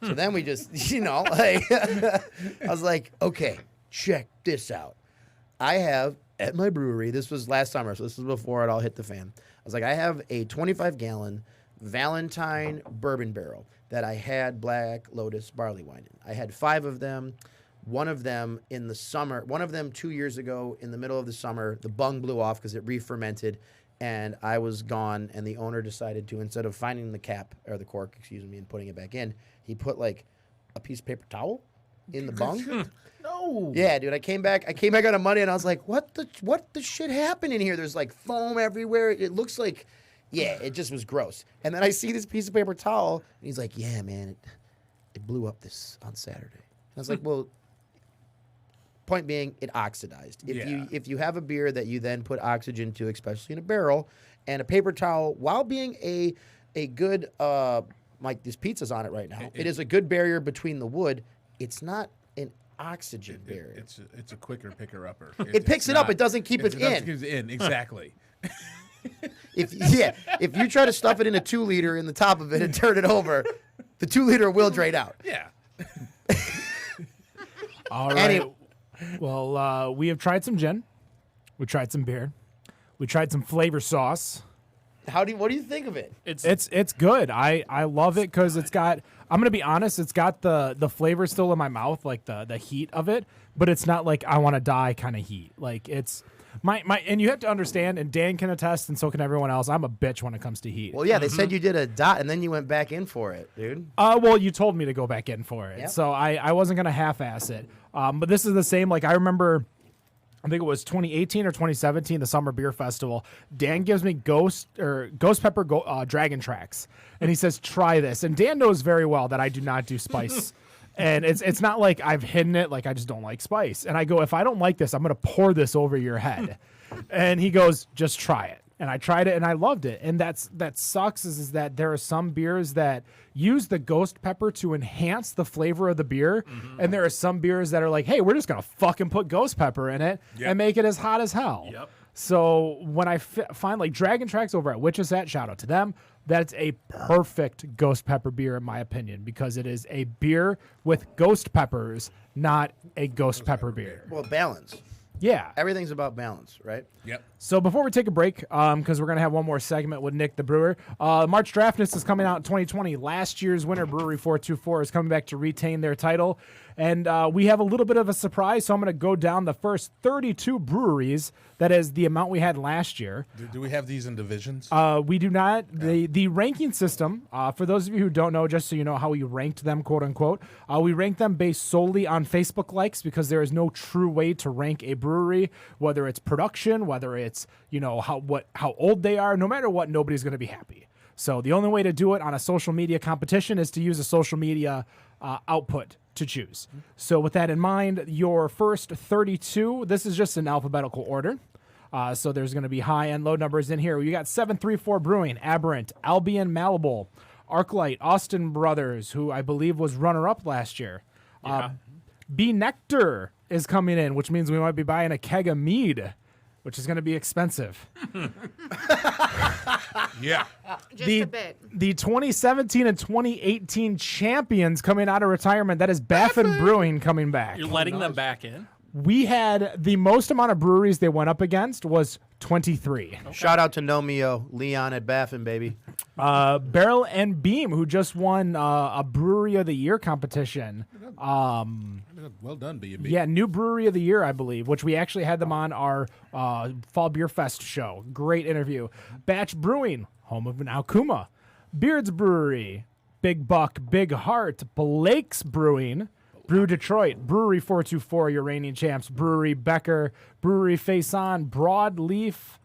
So then we just, like, I was like, "Okay, check this out. I have at my brewery," this was last summer, so this was before it all hit the fan. I was like, "I have a 25-gallon Valentine bourbon barrel that I had Black Lotus barley wine in. I had 5 of them. One of them in the summer, one of them 2 years ago in the middle of the summer, the bung blew off because it re-fermented, and I was gone, and the owner decided to, instead of finding the cap, or the cork, and putting it back in, he put like a piece of paper towel in the bung." No. Yeah, dude. I came back on a Monday, and I was like, what the shit happened in here? There's like foam everywhere. It looks like, yeah, it just was gross. And then I see this piece of paper towel, and he's like, "Yeah, man, it blew up this on Saturday." And I was like, well, point being, it oxidized. If you have a beer that you then put oxygen to, especially in a barrel, and a paper towel, while being a good, like this pizza's on it right now, it is a good barrier between the wood. It's not an oxygen barrier. It's a quicker picker upper. It picks it up. It doesn't keep it in. Keeps it in, exactly. If you try to stuff it in a 2-liter in the top of it and turn it over, the 2-liter will drain out. Yeah. All right. Well, we have tried some gin. We tried some beer. We tried some flavor sauce. What do you think of it? It's good. I love it because it's got, I'm gonna be honest, it's got the flavor still in my mouth, like the heat of it, but it's not like I want to die kind of heat. Like it's my and you have to understand, and Dan can attest, and so can everyone else, I'm a bitch when it comes to heat. Well, yeah, they said you did a dot and then you went back in for it, dude. Well, you told me to go back in for it, Yep. so I wasn't gonna half-ass it. But this is the same. Like I remember, I think it was 2018 or 2017, the Summer Beer Festival. Dan gives me Ghost Pepper Dragon Tracks, and he says, "Try this." And Dan knows very well that I do not do spice, and it's not like I've hidden it. Like I just don't like spice. And I go, "If I don't like this, I'm gonna pour this over your head." And he goes, "Just try it." And I tried it and I loved it. And that sucks is that there are some beers that use the ghost pepper to enhance the flavor of the beer. And there are some beers that are like, "Hey, we're just going to fucking put ghost pepper in it and make it as hot as hell." Yep. So when I find like Dragon Tracks over at Witch's Hat, shout out to them, that's a perfect ghost pepper beer in my opinion, because it is a beer with ghost peppers, not a ghost pepper beer. Well, balance. Yeah. Everything's about balance, right? Yep. So before we take a break, because we're going to have one more segment with Nick the Brewer, March Draftness is coming out in 2020. Last year's winner, Brewery 424, is coming back to retain their title. And we have a little bit of a surprise, so I'm going to go down the first 32 breweries. That is the amount we had last year. Do we have these in divisions? We do not. The ranking system, for those of you who don't know, just so you know how we ranked them, quote unquote, we ranked them based solely on Facebook likes, because there is no true way to rank a brewery, whether it's production, whether it's, how old they are. No matter what, nobody's going to be happy. So the only way to do it on a social media competition is to use a social media output to choose. So with that in mind, your first 32, this is just in alphabetical order. So there's going to be high and low numbers in here. You got 734 Brewing, Aberrant, Albion Malibu, Arclight, Austin Brothers, who I believe was runner-up last year. B Nectar is coming in, which means we might be buying a keg of mead, which is going to be expensive. Yeah. Just a bit. The 2017 and 2018 champions coming out of retirement, that is Baffin Brewing coming back. You're letting them back in? We had the most amount of breweries they went up against was 23. Shout out to Nomeo, Leon at Baffin, baby. Barrel and Beam, who just won a Brewery of the Year competition. Well done, B&B. Yeah, new Brewery of the Year, I believe, which we actually had them on our Fall Beer Fest show. Great interview. Batch Brewing, home of Naokuma. Beards Brewery, Big Buck, Big Heart, Blake's Brewing, Brew Detroit, Brewery 424, your reigning champs, Brewery Becker, Brewery Face On, Broadleaf,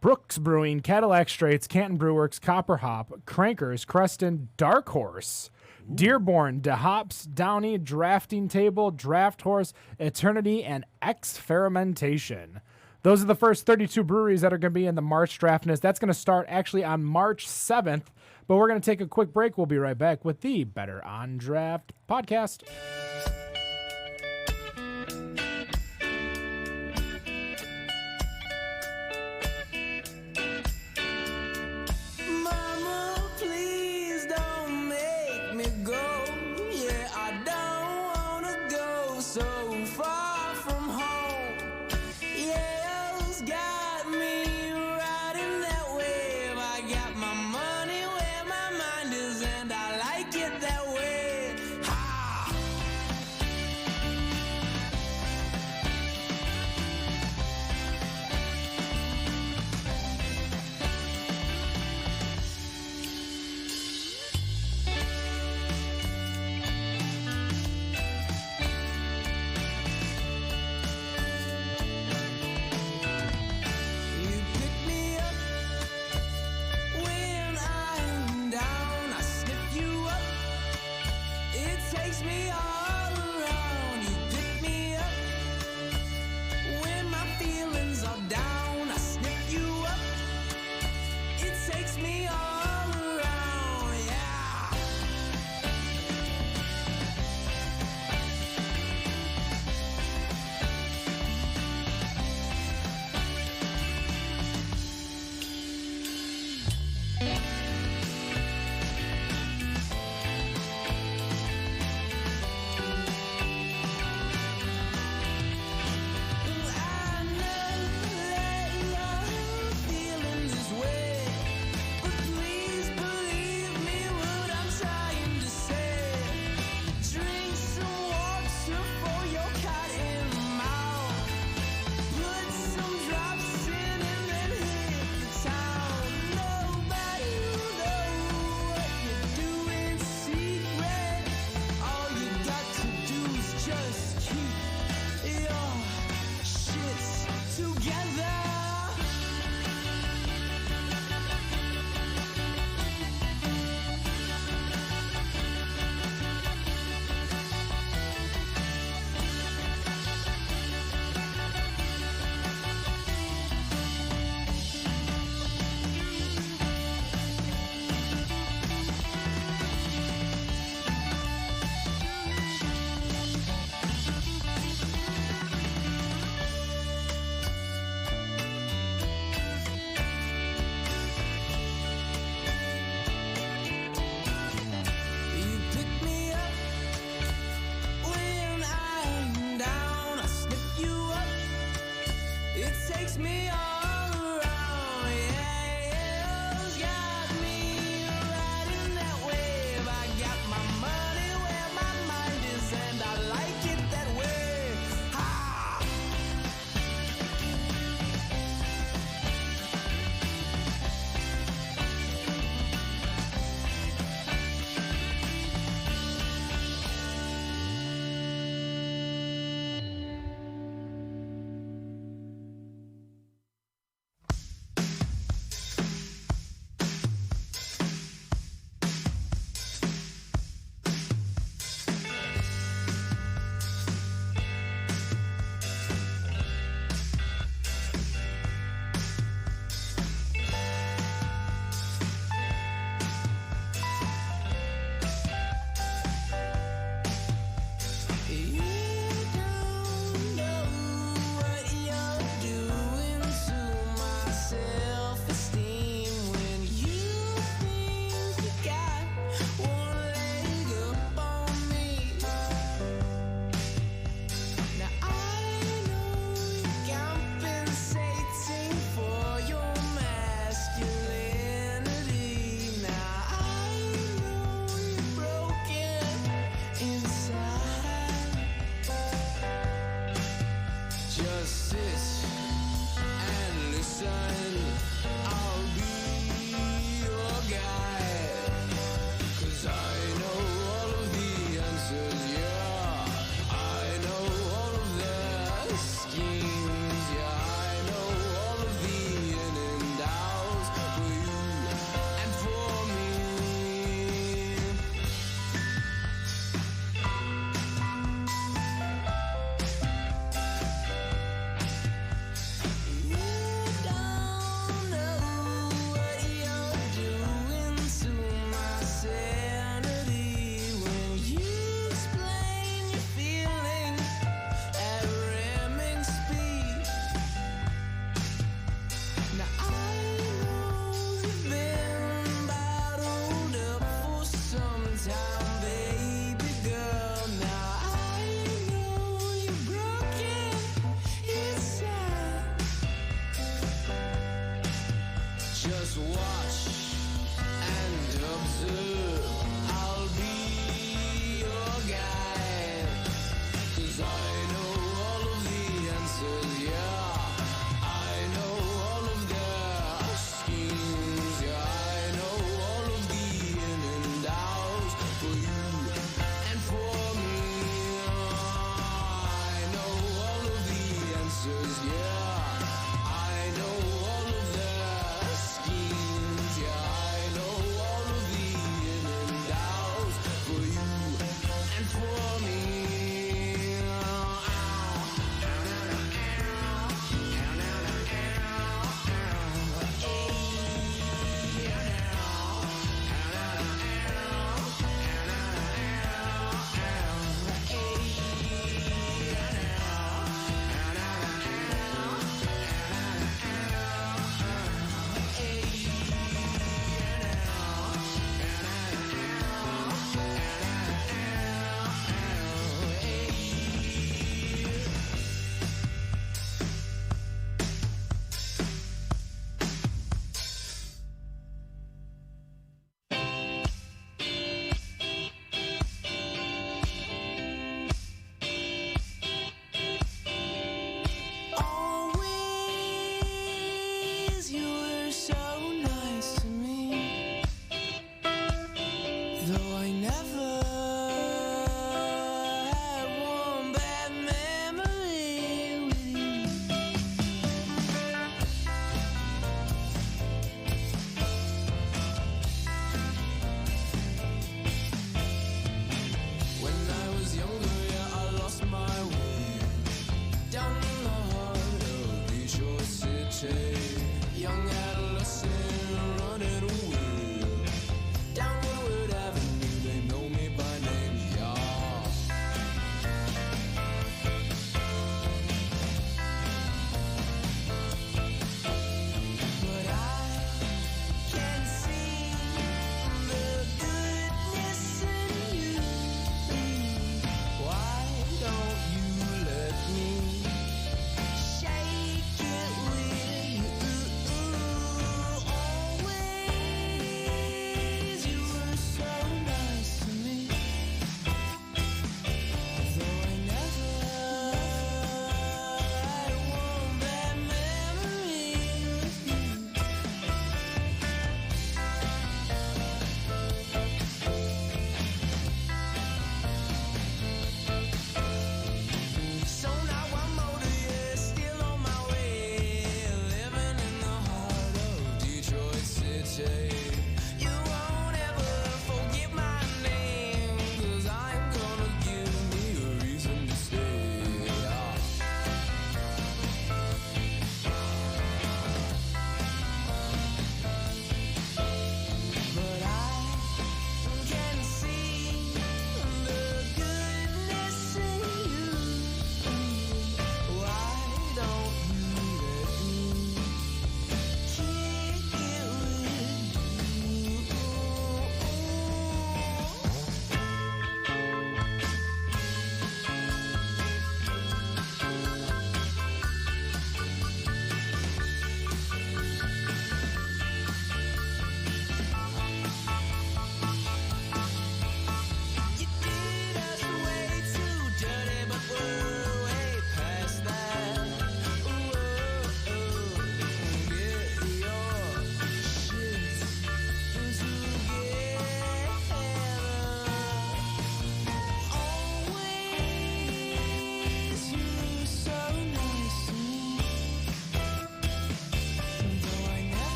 Brooks Brewing, Cadillac Straits, Canton Brewworks, Copper Hop, Crankers, Creston, Dark Horse, Dearborn, DeHops, Downey, Drafting Table, Draft Horse, Eternity, and X Fermentation. Those are the first 32 breweries that are going to be in the March Draftness. That's going to start actually on March 7th, but we're going to take a quick break. We'll be right back with the Better on Draft podcast. Mama, please don't make me go. Yeah, I don't wanna go so far from home. Yale's got me riding that wave. I got my money where my mind is, and I like it that way. Ha!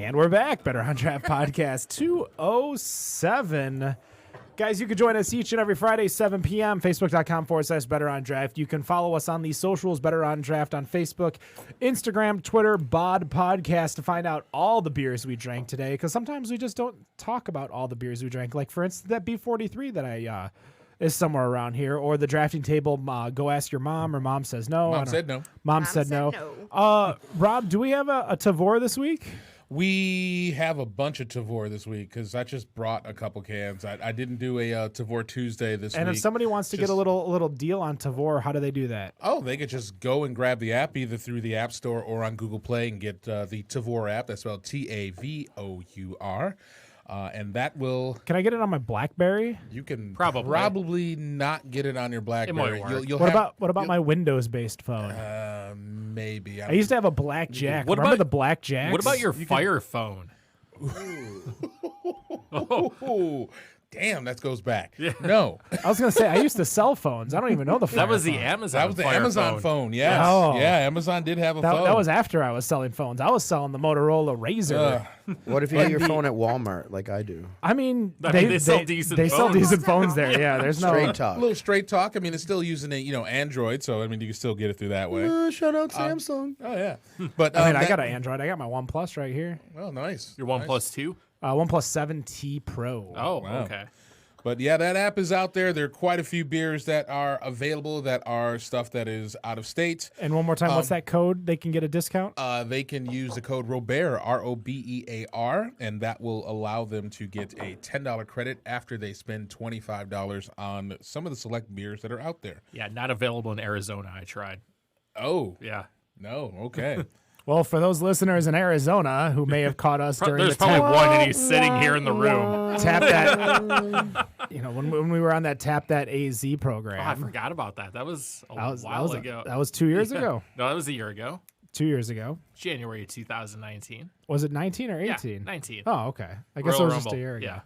And we're back. Better on Draft Podcast 207. Guys, you can join us each and every Friday, 7 p.m., facebook.com/Better on Draft. You can follow us on the socials, Better on Draft on Facebook, Instagram, Twitter, BOD Podcast to find out all the beers we drank today, because sometimes we just don't talk about all the beers we drank. Like, for instance, that B43 that I is somewhere around here, or the drafting table, go ask your mom, or mom says no. Mom said no. Mom said no. Rob, do we have a Tavour this week? We have a bunch of Tavour this week because I just brought a couple cans. I didn't do a Tavour Tuesday this week. And if somebody wants to get a little deal on Tavour, how do they do that? Oh, they could just go and grab the app either through the App Store or on Google Play and get the Tavour app. That's spelled Tavour. And that will... Can I get it on my BlackBerry? You can Probably not get it on your BlackBerry. work. What about my Windows-based phone? Maybe. I used to have a Blackjack. What Remember about- the Blackjacks? What about your Fire phone? Oh, damn, that goes back. No. I was going to say, I used to sell phones. I don't even know the Fire That was the phone. Amazon. That was the Fire Amazon phone. Yes. Oh. Yeah, Amazon did have a phone. That was after I was selling phones. I was selling the Motorola Razr. What if you get your phone at Walmart like I do? I mean, they sell decent They sell phones. decent phones there. Yeah, there's no... Straight A talk. little straight talk. I mean, it's still using Android, so I mean, you can still get it through that way. Shout out Samsung. Oh yeah, but I mean, I got an Android. I got my OnePlus right here. Oh, nice. Your Nice. OnePlus 2? OnePlus 7T Pro. Oh, Wow. okay. But yeah, that app is out there. There are quite a few beers that are available that are stuff that is out of state. And one more time, what's that code? They can get a discount? They can use the code Robert, ROBEAR, and that will allow them to get a $10 credit after they spend $25 on some of the select beers that are out there. Yeah, not available in Arizona. I tried. Oh, Yeah. no, okay. Well, for those listeners in Arizona who may have caught us during There's the probably tap, one, and he's sitting here in the room. tap that, when we were on that Tap That AZ Oh, I program. forgot about that. That was a that while ago. That was 2 years ago. No, that was a year ago. 2 years ago. January 2019. Was it 19 or 18? Yeah, 19. Oh, okay. I guess Royal it was just a Rumble, year ago. yeah.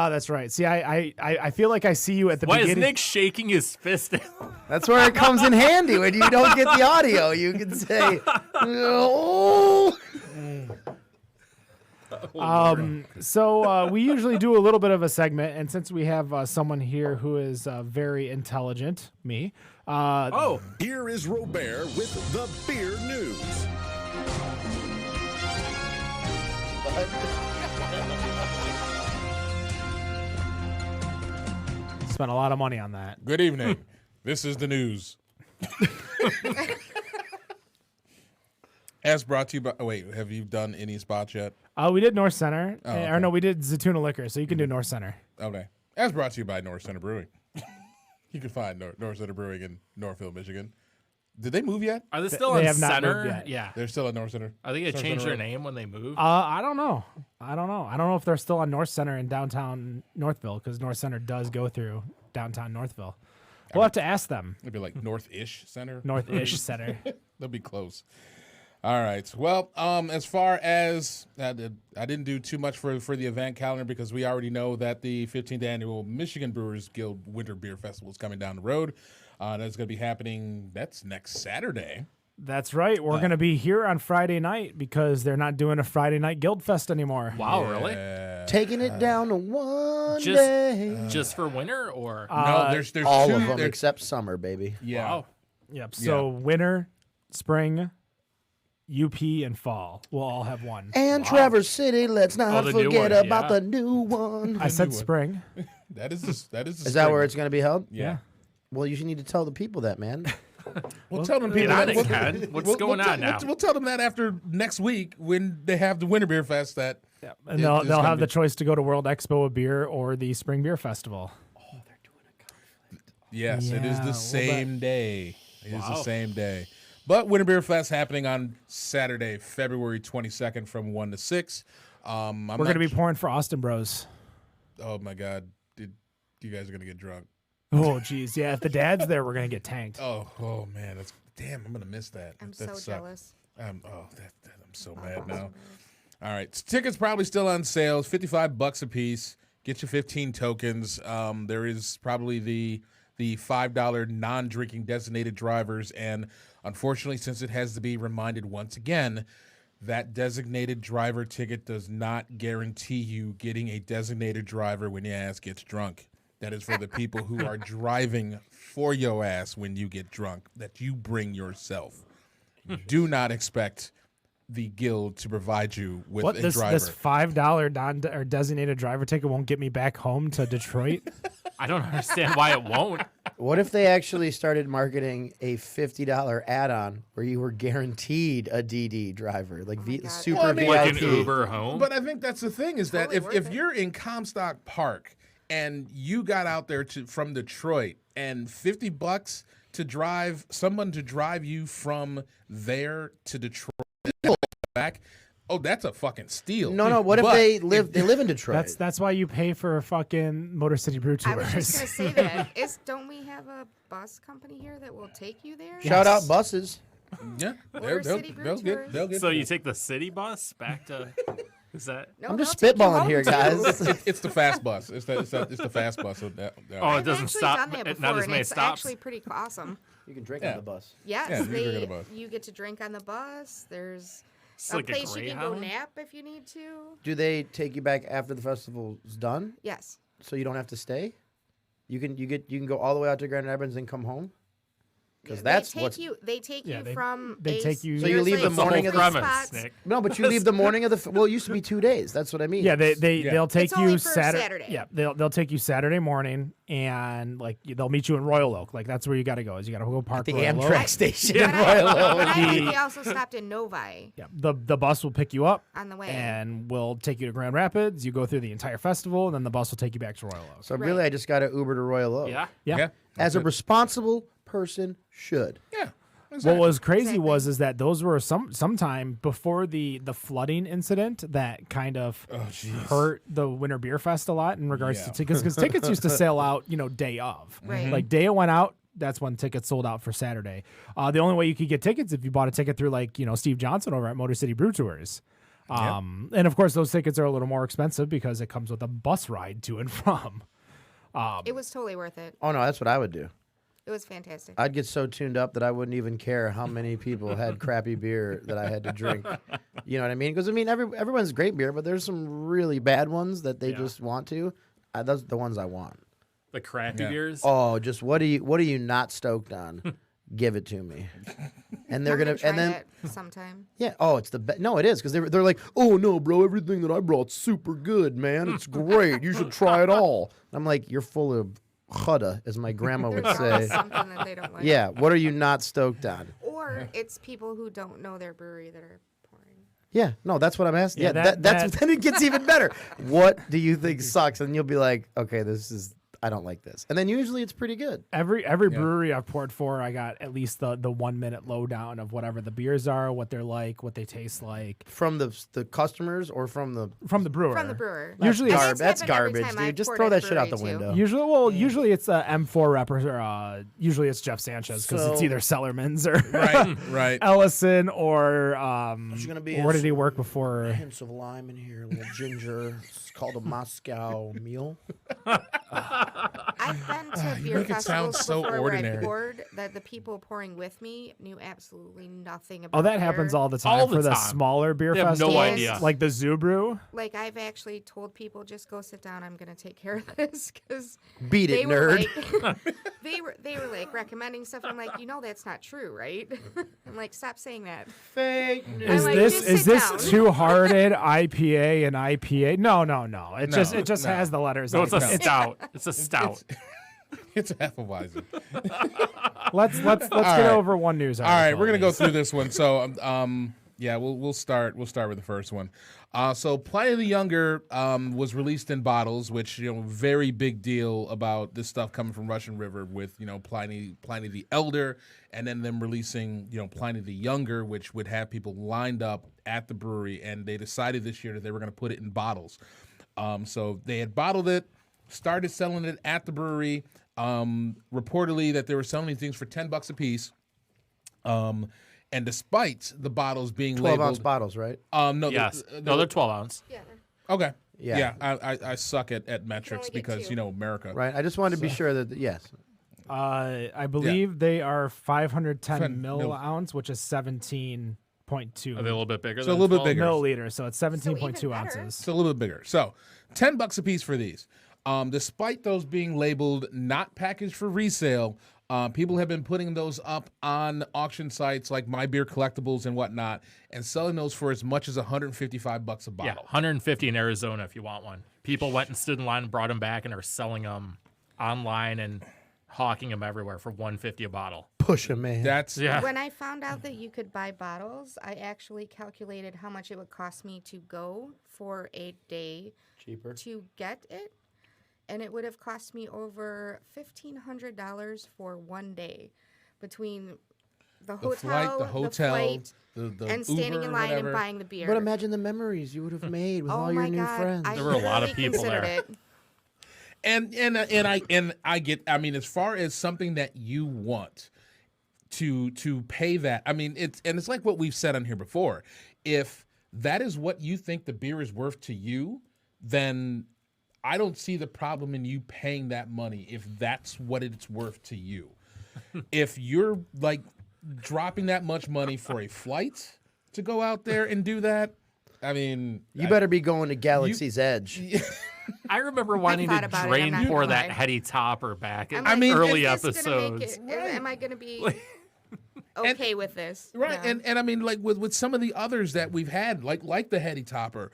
That's right. See, I feel like I see you at the Why is beginning. Nick shaking his fist? That's where it comes in handy when you don't get the audio. You can say, "Oh." So we usually do a little bit of a segment, and since we have someone here who is very intelligent, me. Here is Robert with the beer news. Spent a lot of money on that. Good evening. This is the news. As brought to you by... Oh, wait, have you done any spots yet? We did North Center, okay. or no, we did Zatuna Liquor, so you can do North Center. Okay. As brought to you by North Center Brewing. You can find North Center Brewing in Northville, Michigan. Did they move yet? Are they still They in have not center? moved yet. Yeah. They're still at North Center. I think they North changed Center their Road. name when they moved. I don't know. I don't know if they're still on North Center in downtown Northville, because North Center does go through downtown Northville. We'll have to ask them. It'd be like North-ish Center. North-ish Center. They'll be close. All right. Well, as far as I didn't do too much for the event calendar because we already know that the 15th annual Michigan Brewers Guild Winter Beer Festival is coming down the road. That's going to be happening. That's next Saturday. That's right. We're going to be here on Friday night because they're not doing a Friday night Guild Fest anymore. Wow, really? Taking it down to one Just- day. Just for winter or? No, there's All two, of them there- except summer, baby. Yeah. Wow. Yep. So winter, spring, UP, and fall will all have one. And Traverse City, let's not the new forget one, about yeah. the new one. I said one. spring. That is the Is that where it's going to be held? Yeah. Well, you should need to tell the people that, man. We'll tell them Get people on that. it, Ken. What's going on now? We'll tell them that after next week when they have the Winter Beer Fest. That And It- they'll it's they'll gonna have be- the choice to go to World Expo of Beer or the Spring Beer Festival. yes, it is Yeah, the well, same day. It is the Wow. same day. But Winter Beer Fest happening on Saturday, February 22nd from 1 to 6. We're going to be pouring for Austin Bros. Oh my God, you guys are gonna get drunk. Oh, geez. Yeah, if the dad's there, we're going to get tanked. Oh man, that's damn. I'm gonna miss that. I'm That so sucks. jealous. I'm so mad now. All right, tickets probably still on sale. $55 a piece. Get your 15 tokens. There is probably the $5 non-drinking designated drivers, and unfortunately, since it has to be reminded once again, that designated driver ticket does not guarantee you getting a designated driver when your ass gets drunk. That is for the people who are driving for your ass when you get drunk, that you bring yourself. Do not expect the guild to provide you with What a this driver. $5 or designated driver ticket won't get me back home to Detroit? I don't understand why it won't. What if they actually started marketing a $50 add-on where you were guaranteed a DD driver, like God. super Well, I mean, Like VIP? an Uber home. But I think that's the thing is that Totally if worth it. you're in Comstock Park and you got out there from Detroit and $50 to drive someone to drive you from there to Detroit and back, oh, that's a fucking steal. No. What if But they live in Detroit? That's why you pay for fucking Motor City Brew I was just tours. gonna say that. Don't we have a bus company here that will take you there? Shout out buses. Yeah, Motor City Brew Tours. they'll get So you take the city bus back to? Is that? No, I'm just they'll take you spitballing home, here, too. guys. it's the fast bus. It's the fast bus. So that, Oh, it I've doesn't actually stop. done that Not before, as and many it's stops. actually pretty awesome. You can drink Yeah. on the bus. Yes, Yeah, you can drink on the bus. you get to drink on the bus. There's It's a like a place you can go Greyhound? nap if you need to. Do they take you back after the festival's done, Yes. so you don't have to stay? You can go all the way out to Grand Rapids and come home. Because that's they what's take you. They take Yeah, you they- from. they a take you- So you there's, leave the like, morning three of the- premise, spots. Nick. no, but you leave the morning of the. Well, it used to be 2 days. That's what I mean. Yeah, they'll take It's only you for Saturday. Saturday. Yeah, they'll take you Saturday morning, and like they'll meet you in Royal Oak. Like that's where you got to go. Is you got to go park the Royal Amtrak Oak. station But in Royal Oak. but I think The- they also stopped in Novi Yeah, the bus will pick you up on the way. and will take you to Grand Rapids. You go through the entire festival, and then the bus will take you back to Royal Oak. So really, I just got to Uber to Royal Oak. Yeah. Yeah. Yeah. As a responsible person should. Yeah. What was crazy Exactly. was is that those were sometime before the flooding incident that kind of hurt the Winter Beer Fest a lot in regards Yeah. to tickets, because tickets used to sell out, day of. Right. Like day it went out, that's when tickets sold out for Saturday. The only way you could get tickets if you bought a ticket through Steve Johnson over at Motor City Brew Tours. And of course those tickets are a little more expensive because it comes with a bus ride to and from. It was totally worth it. Oh no, that's what I would do. It was fantastic. I'd get so tuned up that I wouldn't even care how many people had crappy beer that I had to drink. You know what I mean? Because everyone's great beer, but there's some really bad ones that they just want to. Those are the ones I want. The crappy beers. Oh, just what are you not stoked on? Give it to me. And they're I'm gonna try and then that sometime. yeah. Oh, it's the best. No, it is because they're like, oh no, bro, everything that I brought's super good, man. It's great. You should try it all. I'm like, you're full of chudda, as my grandma would There's always say. something that they don't like. Yeah. What are you not stoked on? Or it's people who don't know their brewery that are pouring. Yeah, no, that's what I'm asking. Yeah, Yeah, that's that- then it gets even better. What do you think sucks? And you'll be like, okay, I don't like this. And then usually it's pretty good. Every brewery I've poured for, I got at least the 1 minute lowdown of whatever the beers are, what they're like, what they taste like From the customers or from the from the brewer. From the brewer. Usually And it's- that's happened every garbage, time dude. I've Just poured throw at that shit out the brewery, too. window. Usually it's a M4 rep or usually it's Jeff Sanchez because it's So- either Sellerman's or Right. Ellison or There's gonna be where did he some work before? hints of lime in here, a little ginger. It's called a Moscow Mule. I've been to beer make it sound festivals so before where I ordinary. poured that the people pouring with me knew absolutely nothing about Oh, that happens beer. all the time All the for the time. smaller beer They have no festivals, idea. like the Zoo Brew. Like, I've actually told people, just go sit down. I'm going to take care of this. Because Beat they it, were nerd. like, they were like recommending stuff. I'm like, that's not true, right? I'm like, stop saying that. Fake I'm Is like, this just is sit this down. Two Hearted IPA and IPA? No. It just no. has the letters. No, it's on a it. stout. It's a stout. It's Hefeweizen. Let's get right. over one news. All right, article, we're gonna at go least. through this one. So, yeah, we'll start with the first one. So, Pliny the Younger was released in bottles, which very big deal about this stuff coming from Russian River with Pliny the Elder, and then them releasing Pliny the Younger, which would have people lined up at the brewery, and they decided this year that they were going to put it in bottles. So they had bottled it, started selling it at the brewery. Reportedly that they were selling these things for $10 a piece. And despite the bottles being 12 labeled, ounce bottles, right? no, Yes. No, they're 12 ounce. Yeah. okay, Yeah. I suck at metrics only get because two. America, Right. I just wanted to be sure that yes. I believe they are 510 Ten mil. milliounce, which is 17.5 17.2 Are they a little bit bigger? So a than little bit 12? bigger. milliliters, so it's So 17.2 even better. ounces. It's a little bit bigger. So $10 a piece for these. Despite those being labeled not packaged for resale, people have been putting those up on auction sites like My Beer Collectibles and whatnot, and selling those for as much as $155 a bottle. Yeah, 150 in Arizona if you want one. People went and stood in line and brought them back and are selling them online and hawking them everywhere for $150 a bottle. Push a man. That's When I found out that you could buy bottles, I actually calculated how much it would cost me to go for a day cheaper. to get it, and it would have cost me over $1,500 for one day between the the flight, the hotel, flight, the and standing Uber, in line whatever. and buying the beer. But imagine the memories you would have made with oh all your my new God, friends. I There were a lot of really people considered there. it. And I get. I mean, as far as something that you want to pay that, I mean, it's like what we've said on here before. If that is what you think the beer is worth to you, then I don't see the problem in you paying that money if that's what it's worth to you. If you're like dropping that much money for a flight to go out there and do that, I mean, You better be going to Galaxy's Edge. I remember wanting thought to about it, I'm drain not pour gonna that lie. heady topper back in I'm like, early is this gonna make episodes. it- Am I going to be okay with this? Right, No. and I mean, like with some of the others that we've had, like the Heady Topper,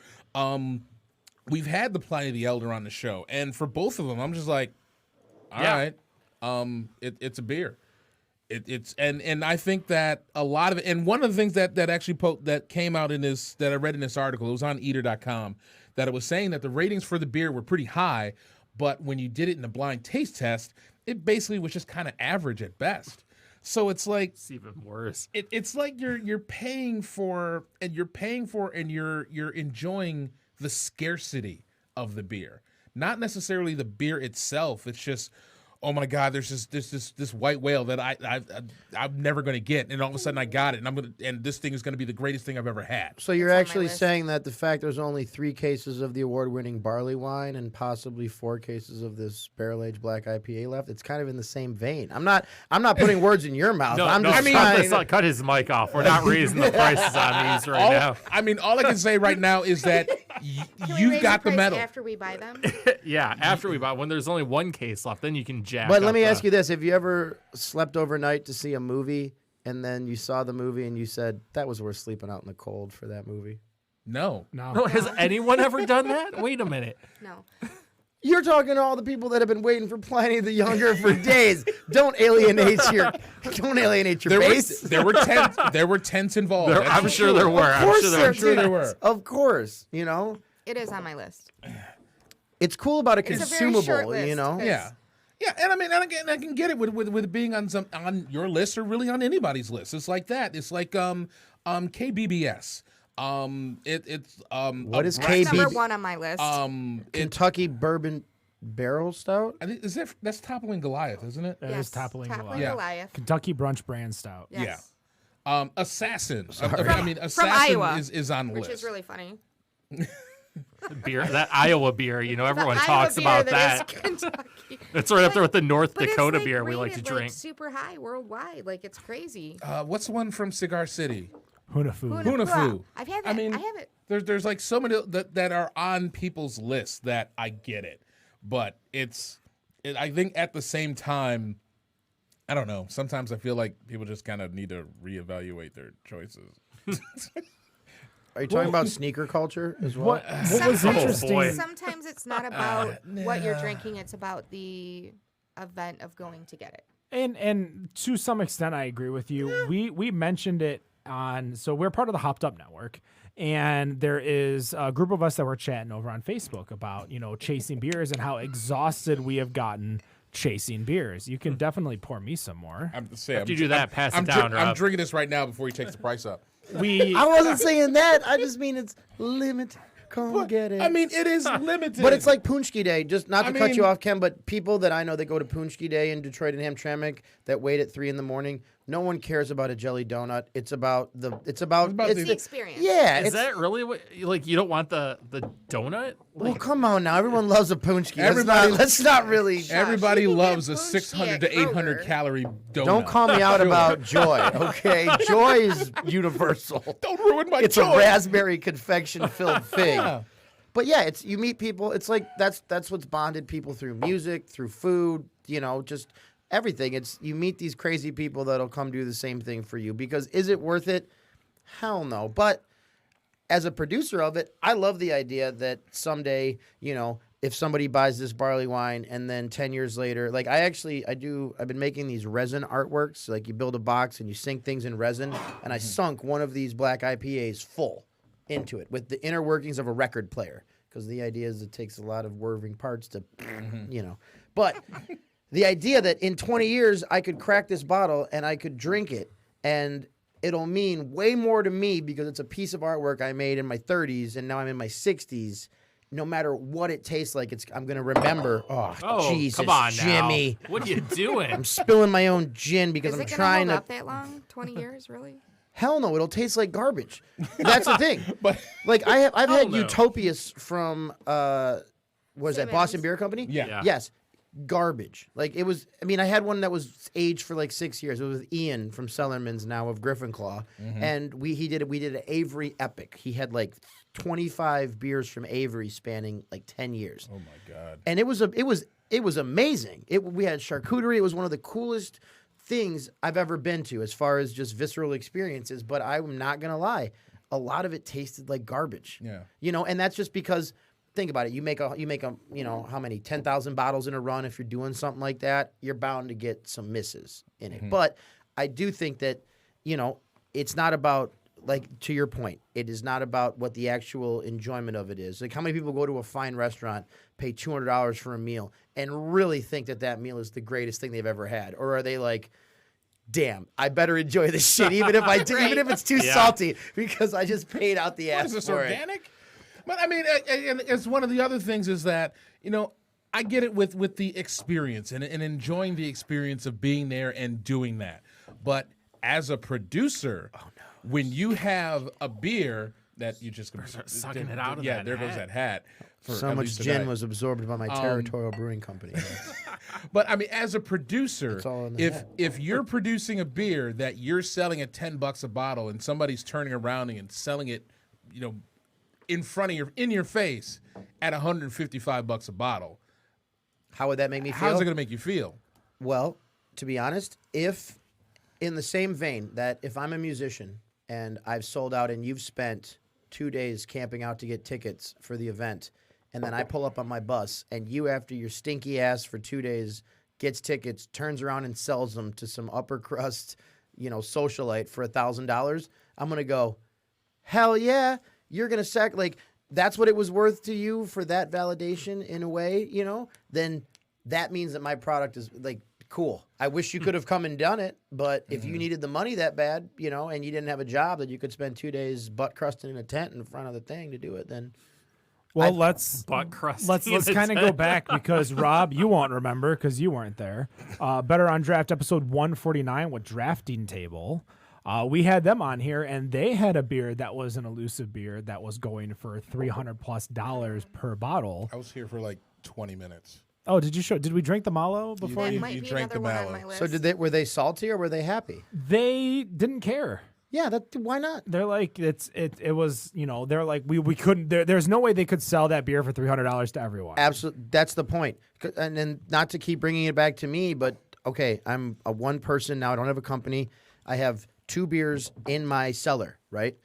we've had the Pliny the Elder on the show, and for both of them, I'm just like, all Yeah. right, it's a beer. It's and I think that a lot of it, and one of the things that actually that came out in this that I read in this article, it was on eater.com, that it was saying that the ratings for the beer were pretty high, but when you did it in a blind taste test, it basically was just kind of average at best. So it's like It's even worse. it's like you're paying for and you're enjoying the scarcity of the beer, not necessarily the beer itself. It's just, oh my God, there's this white whale that I'm never going to get, and all of a sudden I got it, and this thing is going to be the greatest thing I've ever had. So you're It's on my actually list. saying that the fact there's only 3 cases of the award-winning barley wine and possibly 4 cases of this barrel-aged black IPA left, it's kind of in the same vein. I'm not putting words in your mouth. No, I'm no, just cut, trying. cut his mic off. We're not raising the prices on these right now. I mean, all I can say right now is that Can we you've raise got the price medal. after we buy them. Yeah, after we buy, when there's only one case left, then you can jack. But let up me the- ask you this: have you ever slept overnight to see a movie, and then you saw the movie and you said that was worth sleeping out in the cold for that movie? No. No, has anyone ever done that? Wait a minute. No. You're talking to all the people that have been waiting for Pliny the Younger for days. Don't alienate your base. There were tents involved. There- That's I'm for sure there were. Of I'm course sure there there I'm sure there were. Of course, you know. It is on my list. It's cool about a It's a very consumable, short list, you know. 'cause- Yeah. Yeah, and I mean, and again, I can get it with being on your list or really on anybody's list. It's like that. It's like KBBS. It's What is That's KB? number 1 on my list. Kentucky Bourbon Barrel Stout. I think that's Toppling Goliath, isn't it? That is toppling Goliath. Yeah. Goliath. Kentucky Brunch Brand Stout. Yes. Assassin. From Assassin Iowa, is on the Which list. is really funny. Beer, that Iowa beer. You know, everyone The talks Iowa beer about that. is Kentucky. It's right up there with the North But it's, Dakota like, beer we like to rated, drink. super high worldwide. Like, it's crazy. What's the one from Cigar City? Hunafu. Hunafu. I've had that. I mean, I have it. There's like so many that are on people's lists that I get it, but I think at the same time, I don't know. Sometimes I feel like people just kind of need to reevaluate their choices. Are you talking about sneaker culture as well? What was Sometimes- interesting? boy. Sometimes it's not about what you're drinking. It's about the event of going to get it. And to some extent, I agree with you. We mentioned it on, so we're part of the Hopped Up Network, and there is a group of us that were chatting over on Facebook about, you know, chasing beers and how exhausted we have gotten chasing beers. You can definitely pour me some more. After you do that, pass it down, I'm Rob. drinking this right now before he takes the price up. I wasn't saying that. I just mean it's limited. Come get it. I mean, it is limited. But it's like Punchki Day. Just not to I cut you mean- off, Ken, but people that I know that go to Punchki Day in Detroit and Hamtramck that wait at 3 a.m, No one cares about a jelly donut. It's about the It's the experience. Yeah. Is it's- that really what, like, you don't want the donut? Well, Like, come on now. Everyone loves a punchki. Everybody- Let's not really. Everybody people get loves a Punchki 600 at to 800 Brewer. calorie donut. Don't call me out about joy, okay? Joy is universal. Don't ruin my It's joy. a raspberry confection filled fig. Yeah. But yeah, it's you meet people. It's like that's what's bonded people through music, through food, just everything. It's you meet these crazy people that'll come do the same thing for you. Because is it worth it? Hell no. But as a producer of it, I love the idea that someday, if somebody buys this barley wine and then 10 years later, like I've been making these resin artworks. Like you build a box and you sink things in resin. And I sunk one of these black IPAs full into it with the inner workings of a record player. Because the idea is it takes a lot of whirring parts to, But the idea that in 20 years I could crack this bottle and I could drink it and it'll mean way more to me because it's a piece of artwork I made in my 30s and now I'm in my 60s. No matter what it tastes like, I'm going to remember. Oh, Jesus, come on Jimmy. now. What are you doing? I'm spilling my own gin because Is I'm it going to trying hold to. up that long? 20 years, really? Hell no, it'll taste like garbage. That's the thing. But Like I've had no. Utopias from was that Boston Simmons. Beer Company? Yeah. Yes. Garbage. Like it was. I mean, I had one that was aged for like 6 years. It was with Ian from Sellerman's now of Griffin Claw, and we did an Avery Epic. He had like 25 beers from Avery spanning like 10 years. oh my god. And it was amazing. We had charcuterie. It was one of the coolest things I've ever been to as far as just visceral experiences. But I'm not gonna lie, a lot of it tasted like garbage. Yeah. And that's just because. Think about it. You make a how many 10,000 bottles in a run. If you're doing something like that, you're bound to get some misses in it. But I do think that it's not about, like, to your point, it is not about what the actual enjoyment of it is. Like, how many people go to a fine restaurant, pay $200 for a meal, and really think that meal is the greatest thing they've ever had, or are they like, damn, I better enjoy this shit, even if even if it's too salty, because I just paid out the ass Is this for it. organic? But I mean, and it's one of the other things is that I get it with the experience and enjoying the experience of being there and doing that. But as a producer, when you have a beer that you just start sucking it out of yeah, that there goes hat. that hat. For So at much least gin today. was absorbed by my territorial brewing company. But I mean, as a producer, all in the if you're producing a beer that you're selling at $10 a bottle and somebody's turning around and selling it, in your face at $155 a bottle, How would that make me feel? how's it going to make you feel? Well, to be honest, if in the same vein that if I'm a musician and I've sold out and you've spent 2 days camping out to get tickets for the event, and then I pull up on my bus and you, after your stinky ass for 2 days, gets tickets, turns around and sells them to some upper crust, socialite for $1,000, I'm going to go, hell yeah, you're going to like, that's what it was worth to you for that validation in a way, then that means that my product is like cool. I wish you could have come and done it, but if you needed the money that bad, and you didn't have a job that you could spend 2 days butt crusting in a tent in front of the thing to do it, then Well, let's Butt crusty let's in kind of a go tent. back because Rob, you won't remember because you weren't there. Better on Draft episode 149 with Drafting Table. We had them on here, and they had a beer that was an elusive beer that was going for $300+ per bottle. I was here for like 20 minutes. Oh, did we drink the Malo before That you? might you be drank another the one on Mallow. my list. so were they salty or were they happy? They didn't care. Yeah, why not? They're like it was they're like we couldn't there's no way they could sell that beer for $300 to everyone. Absolutely, that's the point. And then not to keep bringing it back to me, but okay, I'm a one person now. I don't have a company. I have 2 beers in my cellar, right?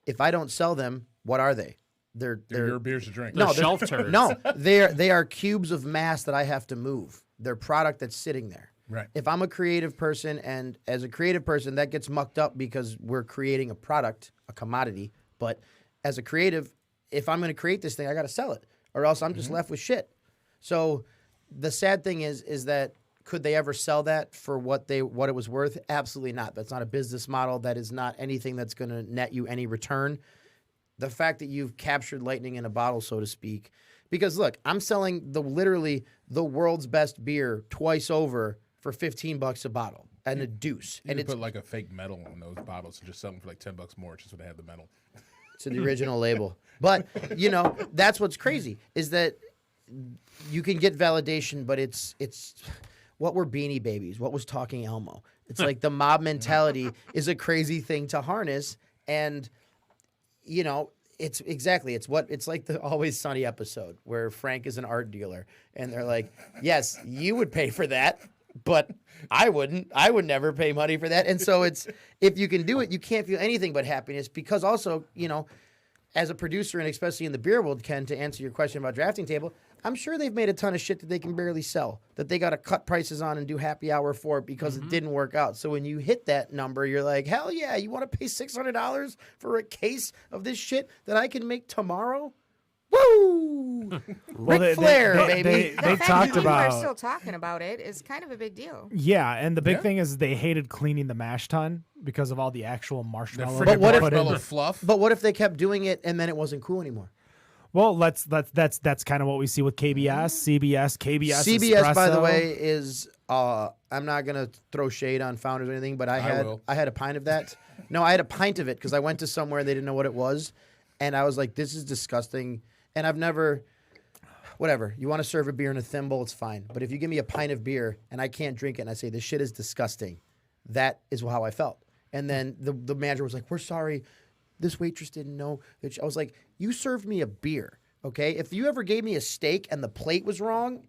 If I don't sell them, what are they? They're Your beers to drink. They're they're- shelf turds. No, they are cubes of mass that I have to move. They're product that's sitting there. Right. If I'm a creative person, and as a creative person, that gets mucked up because we're creating a product, a commodity. But as a creative, if I'm going to create this thing, I got to sell it, or else I'm just left with shit. So the sad thing is that could they ever sell that for what it was worth? Absolutely not. That's not a business model. That is not anything that's going to net you any return. The fact that you've captured lightning in a bottle, so to speak, because look, I'm selling literally the world's best beer twice over for $15 a bottle and a deuce, You and could it's put like a fake metal on those bottles and just sell them for like $10 more, just so they had the metal. to the original label. But that's what's crazy is that you can get validation, but it's what were Beanie Babies? What was Talking Elmo? It's like the mob mentality is a crazy thing to harness, and it's like the Always Sunny episode where Frank is an art dealer, and they're like, yes, you would pay for that, but I wouldn't. I would never pay money for that. And so it's, if you can do it, you can't feel anything but happiness, because also, as a producer, and especially in the beer world, Ken, to answer your question about drafting table, I'm sure they've made a ton of shit that they can barely sell, that they got to cut prices on and do happy hour for because it didn't work out. So when you hit that number, you're like, hell yeah, you want to pay $600 for a case of this shit that I can make tomorrow? Woo! Ric Flair, baby. The They fact talked that people are about still talking about it is kind of a big deal. yeah, and the big Yeah. thing is they hated cleaning the mash tun because of all the actual The marshmallow. freaking they what if- put in. marshmallow fluff. But what if they kept doing it and then it wasn't cool anymore? Well, that's kind of what we see with KBS, CBS, KBS. CBS, by the Espresso. way, is I'm not gonna throw shade on Founders or anything, but I will. had a pint of that. No, I had a pint of it because I went to somewhere and they didn't know what it was, and I was like, this is disgusting. And I've never, whatever. You want to serve a beer in a thimble, it's fine. But if you give me a pint of beer and I can't drink it and I say this shit is disgusting, that is how I felt. And then the manager was like, we're sorry. This waitress didn't know that I was like, you served me a beer, okay? If you ever gave me a steak and the plate was wrong,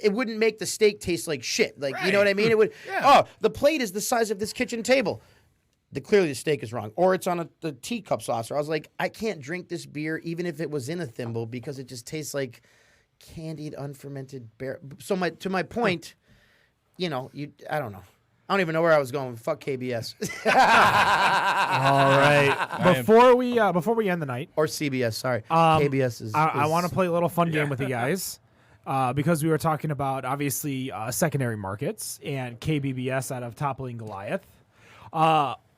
it wouldn't make the steak taste like shit. Like, you know what I mean? It would, oh, the plate is the size of this kitchen table. Clearly the steak is wrong. Or it's on the teacup saucer. I was like, I can't drink this beer even if it was in a thimble because it just tastes like candied, unfermented beer. So to my point, I don't know. I don't even know where I was going. Fuck KBS. All right. Before we end the night, Or CBS, sorry. KBS is... I want to play a little fun game with you guys. Because we were talking about, obviously, secondary markets and KBBS out of Toppling Goliath.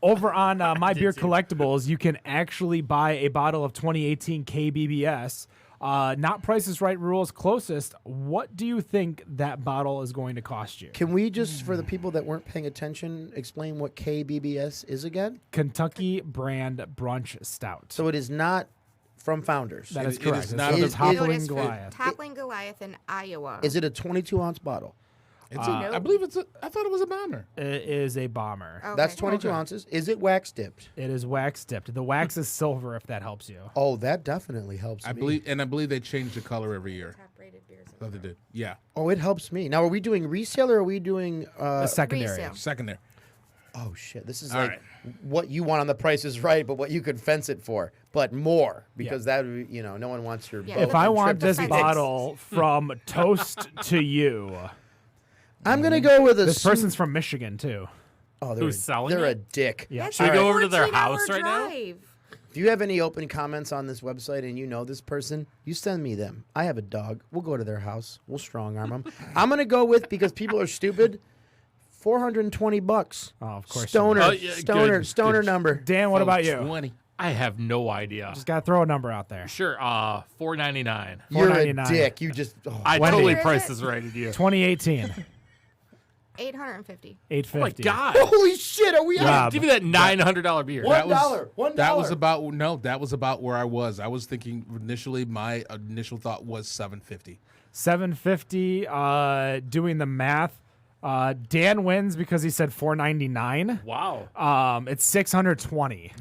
Over on My Beer Collectibles, you can actually buy a bottle of 2018 KBBS. Not Price is Right rules closest. What do you think that bottle is going to cost you? Can we just, for the people that weren't paying attention, explain what KBBS is again? Kentucky Brand Brunch Stout. So it is not from Founders. That is it correct. is It's not from a- the Is- Toppling No, it is for Goliath. Toppling Goliath in Iowa. Is it a 22-ounce bottle? I believe I thought it was a bomber. It is a bomber. Okay. That's 22 ounces. Is it wax dipped? It is wax dipped. The wax is silver, if that helps you. Oh, that definitely helps I me. believe they change the color every year. Top-rated beers. I thought they did. Yeah. Oh, it helps me. Now, are we doing resale or are we doing... A secondary. resale. Second there. oh, shit. This is All like right. what you want on The Price is Right, but what you could fence it for. But more. Because that would be, no one wants your Yeah. boat If I and want trip this to defense. Phoenix. bottle from toast to you, I'm going to go with a... this person's from Michigan too. Oh, they're Who's selling They're a it? dick. Yeah. That's Should we a go over to their 14-hour house right now? drive. If you have any open comments on this website and you know this person, you send me them. I have a dog. We'll go to their house. We'll strong arm them. I'm going to go with, because people are stupid, $420. Oh, of course. Stoner, Oh, yeah, stoner, good, stoner good. number. Dan, what about you? 20. I have no idea. Just gotta throw a number out there. Sure, $4.99. You're a $4.99. dick. You just. Oh. I Wendy. totally Where is priced it? this right at you. 2018, 850. Oh my $850. god! Holy shit! Are we out? Rob. Give me that $900 beer. What? That $1. That was about where I was. I was thinking initially. My initial thought was $750. $750. Doing the math, Dan wins because he said $4.99. Wow! It's $620.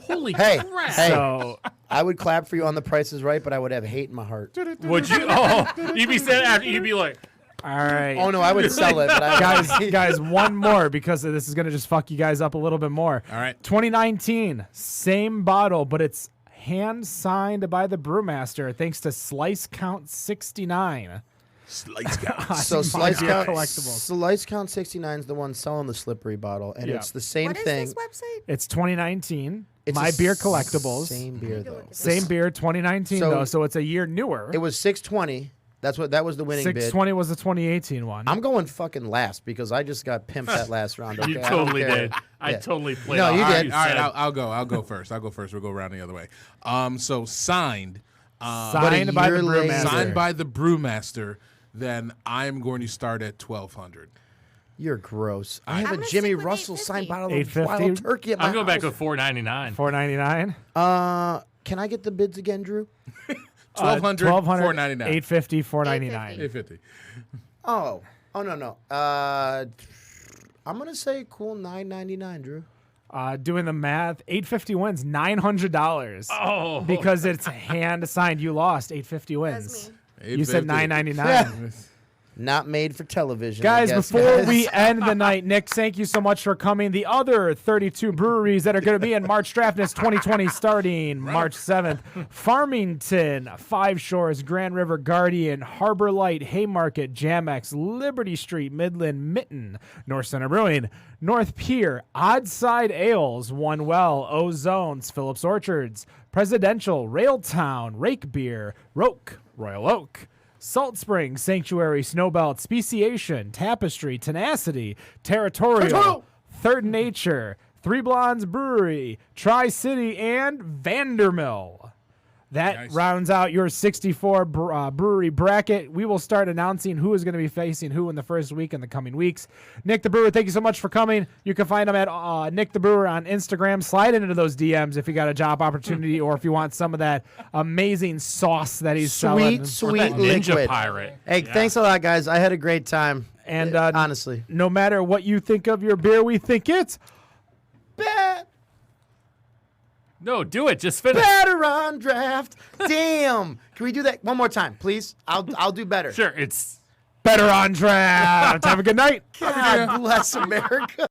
Holy Hey, crap! hey. So I would clap for you on The Price is Right, but I would have hate in my heart. Would you? Oh, you'd be saying after you'd be like, all right. Oh no, I would sell it, but I guys, one more because this is gonna just fuck you guys up a little bit more. All right. 2019, same bottle, but it's hand signed by the brewmaster thanks to Slice Count 69. Slice count. So My Slice Beer Count, Collectibles. Slice Count 69 is the one selling the slippery bottle, and Yeah. it's the same What is thing. this website? It's 2019. It's My a Beer Collectibles. Same beer need to though. look at this. Same beer, 2019 So- though, so it's a year newer. It was 620. That was the winning bid. 620 was the 2018 one. I'm going fucking last because I just got pimped that last round. Okay? you I don't totally care. did. I Yeah. totally played. No, off you what did. All right, said. I'll go. I'll go first. We'll go around the other way. So signed. signed by the year later- brewmaster. Signed by the brewmaster. Then I'm going to start at $1,200. You're gross. I have I'm a gonna Jimmy stick with Russell signed 850. bottle of $8.50? wild turkey at my I'm going back house. with $4.99. $4.99. Can I get the bids again, Drew? 1,200, $4.99. $8.50, $4.99. $8.50. Oh no. I'm gonna say cool $9.99, Drew. Doing the math, $8.50 wins $900. Oh. Because it's hand signed. You lost. $8.50 wins. That's me. You said $8.50. $9.99. Not made for television, Guys, I guess, before guys. we end the night, Nick, thank you so much for coming. The other 32 breweries that are going to be in March Draftness 2020 starting March 7th. Farmington, Five Shores, Grand River Guardian, Harbor Light, Haymarket, Jamex, Liberty Street, Midland, Mitten, North Center Brewing, North Pier, Oddside Ales, One Well, Ozones, Phillips Orchards, Presidential, Railtown, Rake Beer, Roke, Royal Oak, Salt Springs, Sanctuary, Snowbelt, Speciation, Tapestry, Tenacity, Territorial, Third Nature, Three Blondes Brewery, Tri-City, and Vandermill. That Nice. rounds out your 64 brewery bracket. We will start announcing who is going to be facing who in the first week in the coming weeks. Nick the Brewer, thank you so much for coming. You can find him at Nick the Brewer on Instagram. Slide into those DMs if you got a job opportunity or if you want some of that amazing sauce that he's selling. Sweet Ninja liquid. Pirate. Hey, thanks a lot, guys. I had a great time. And honestly, no matter what you think of your beer, we think it's bad. No, do it. Just finish. Better on draft. Damn. Can we do that one more time, please? I'll do better. Sure, it's Better on draft. Have a good night. God bless America.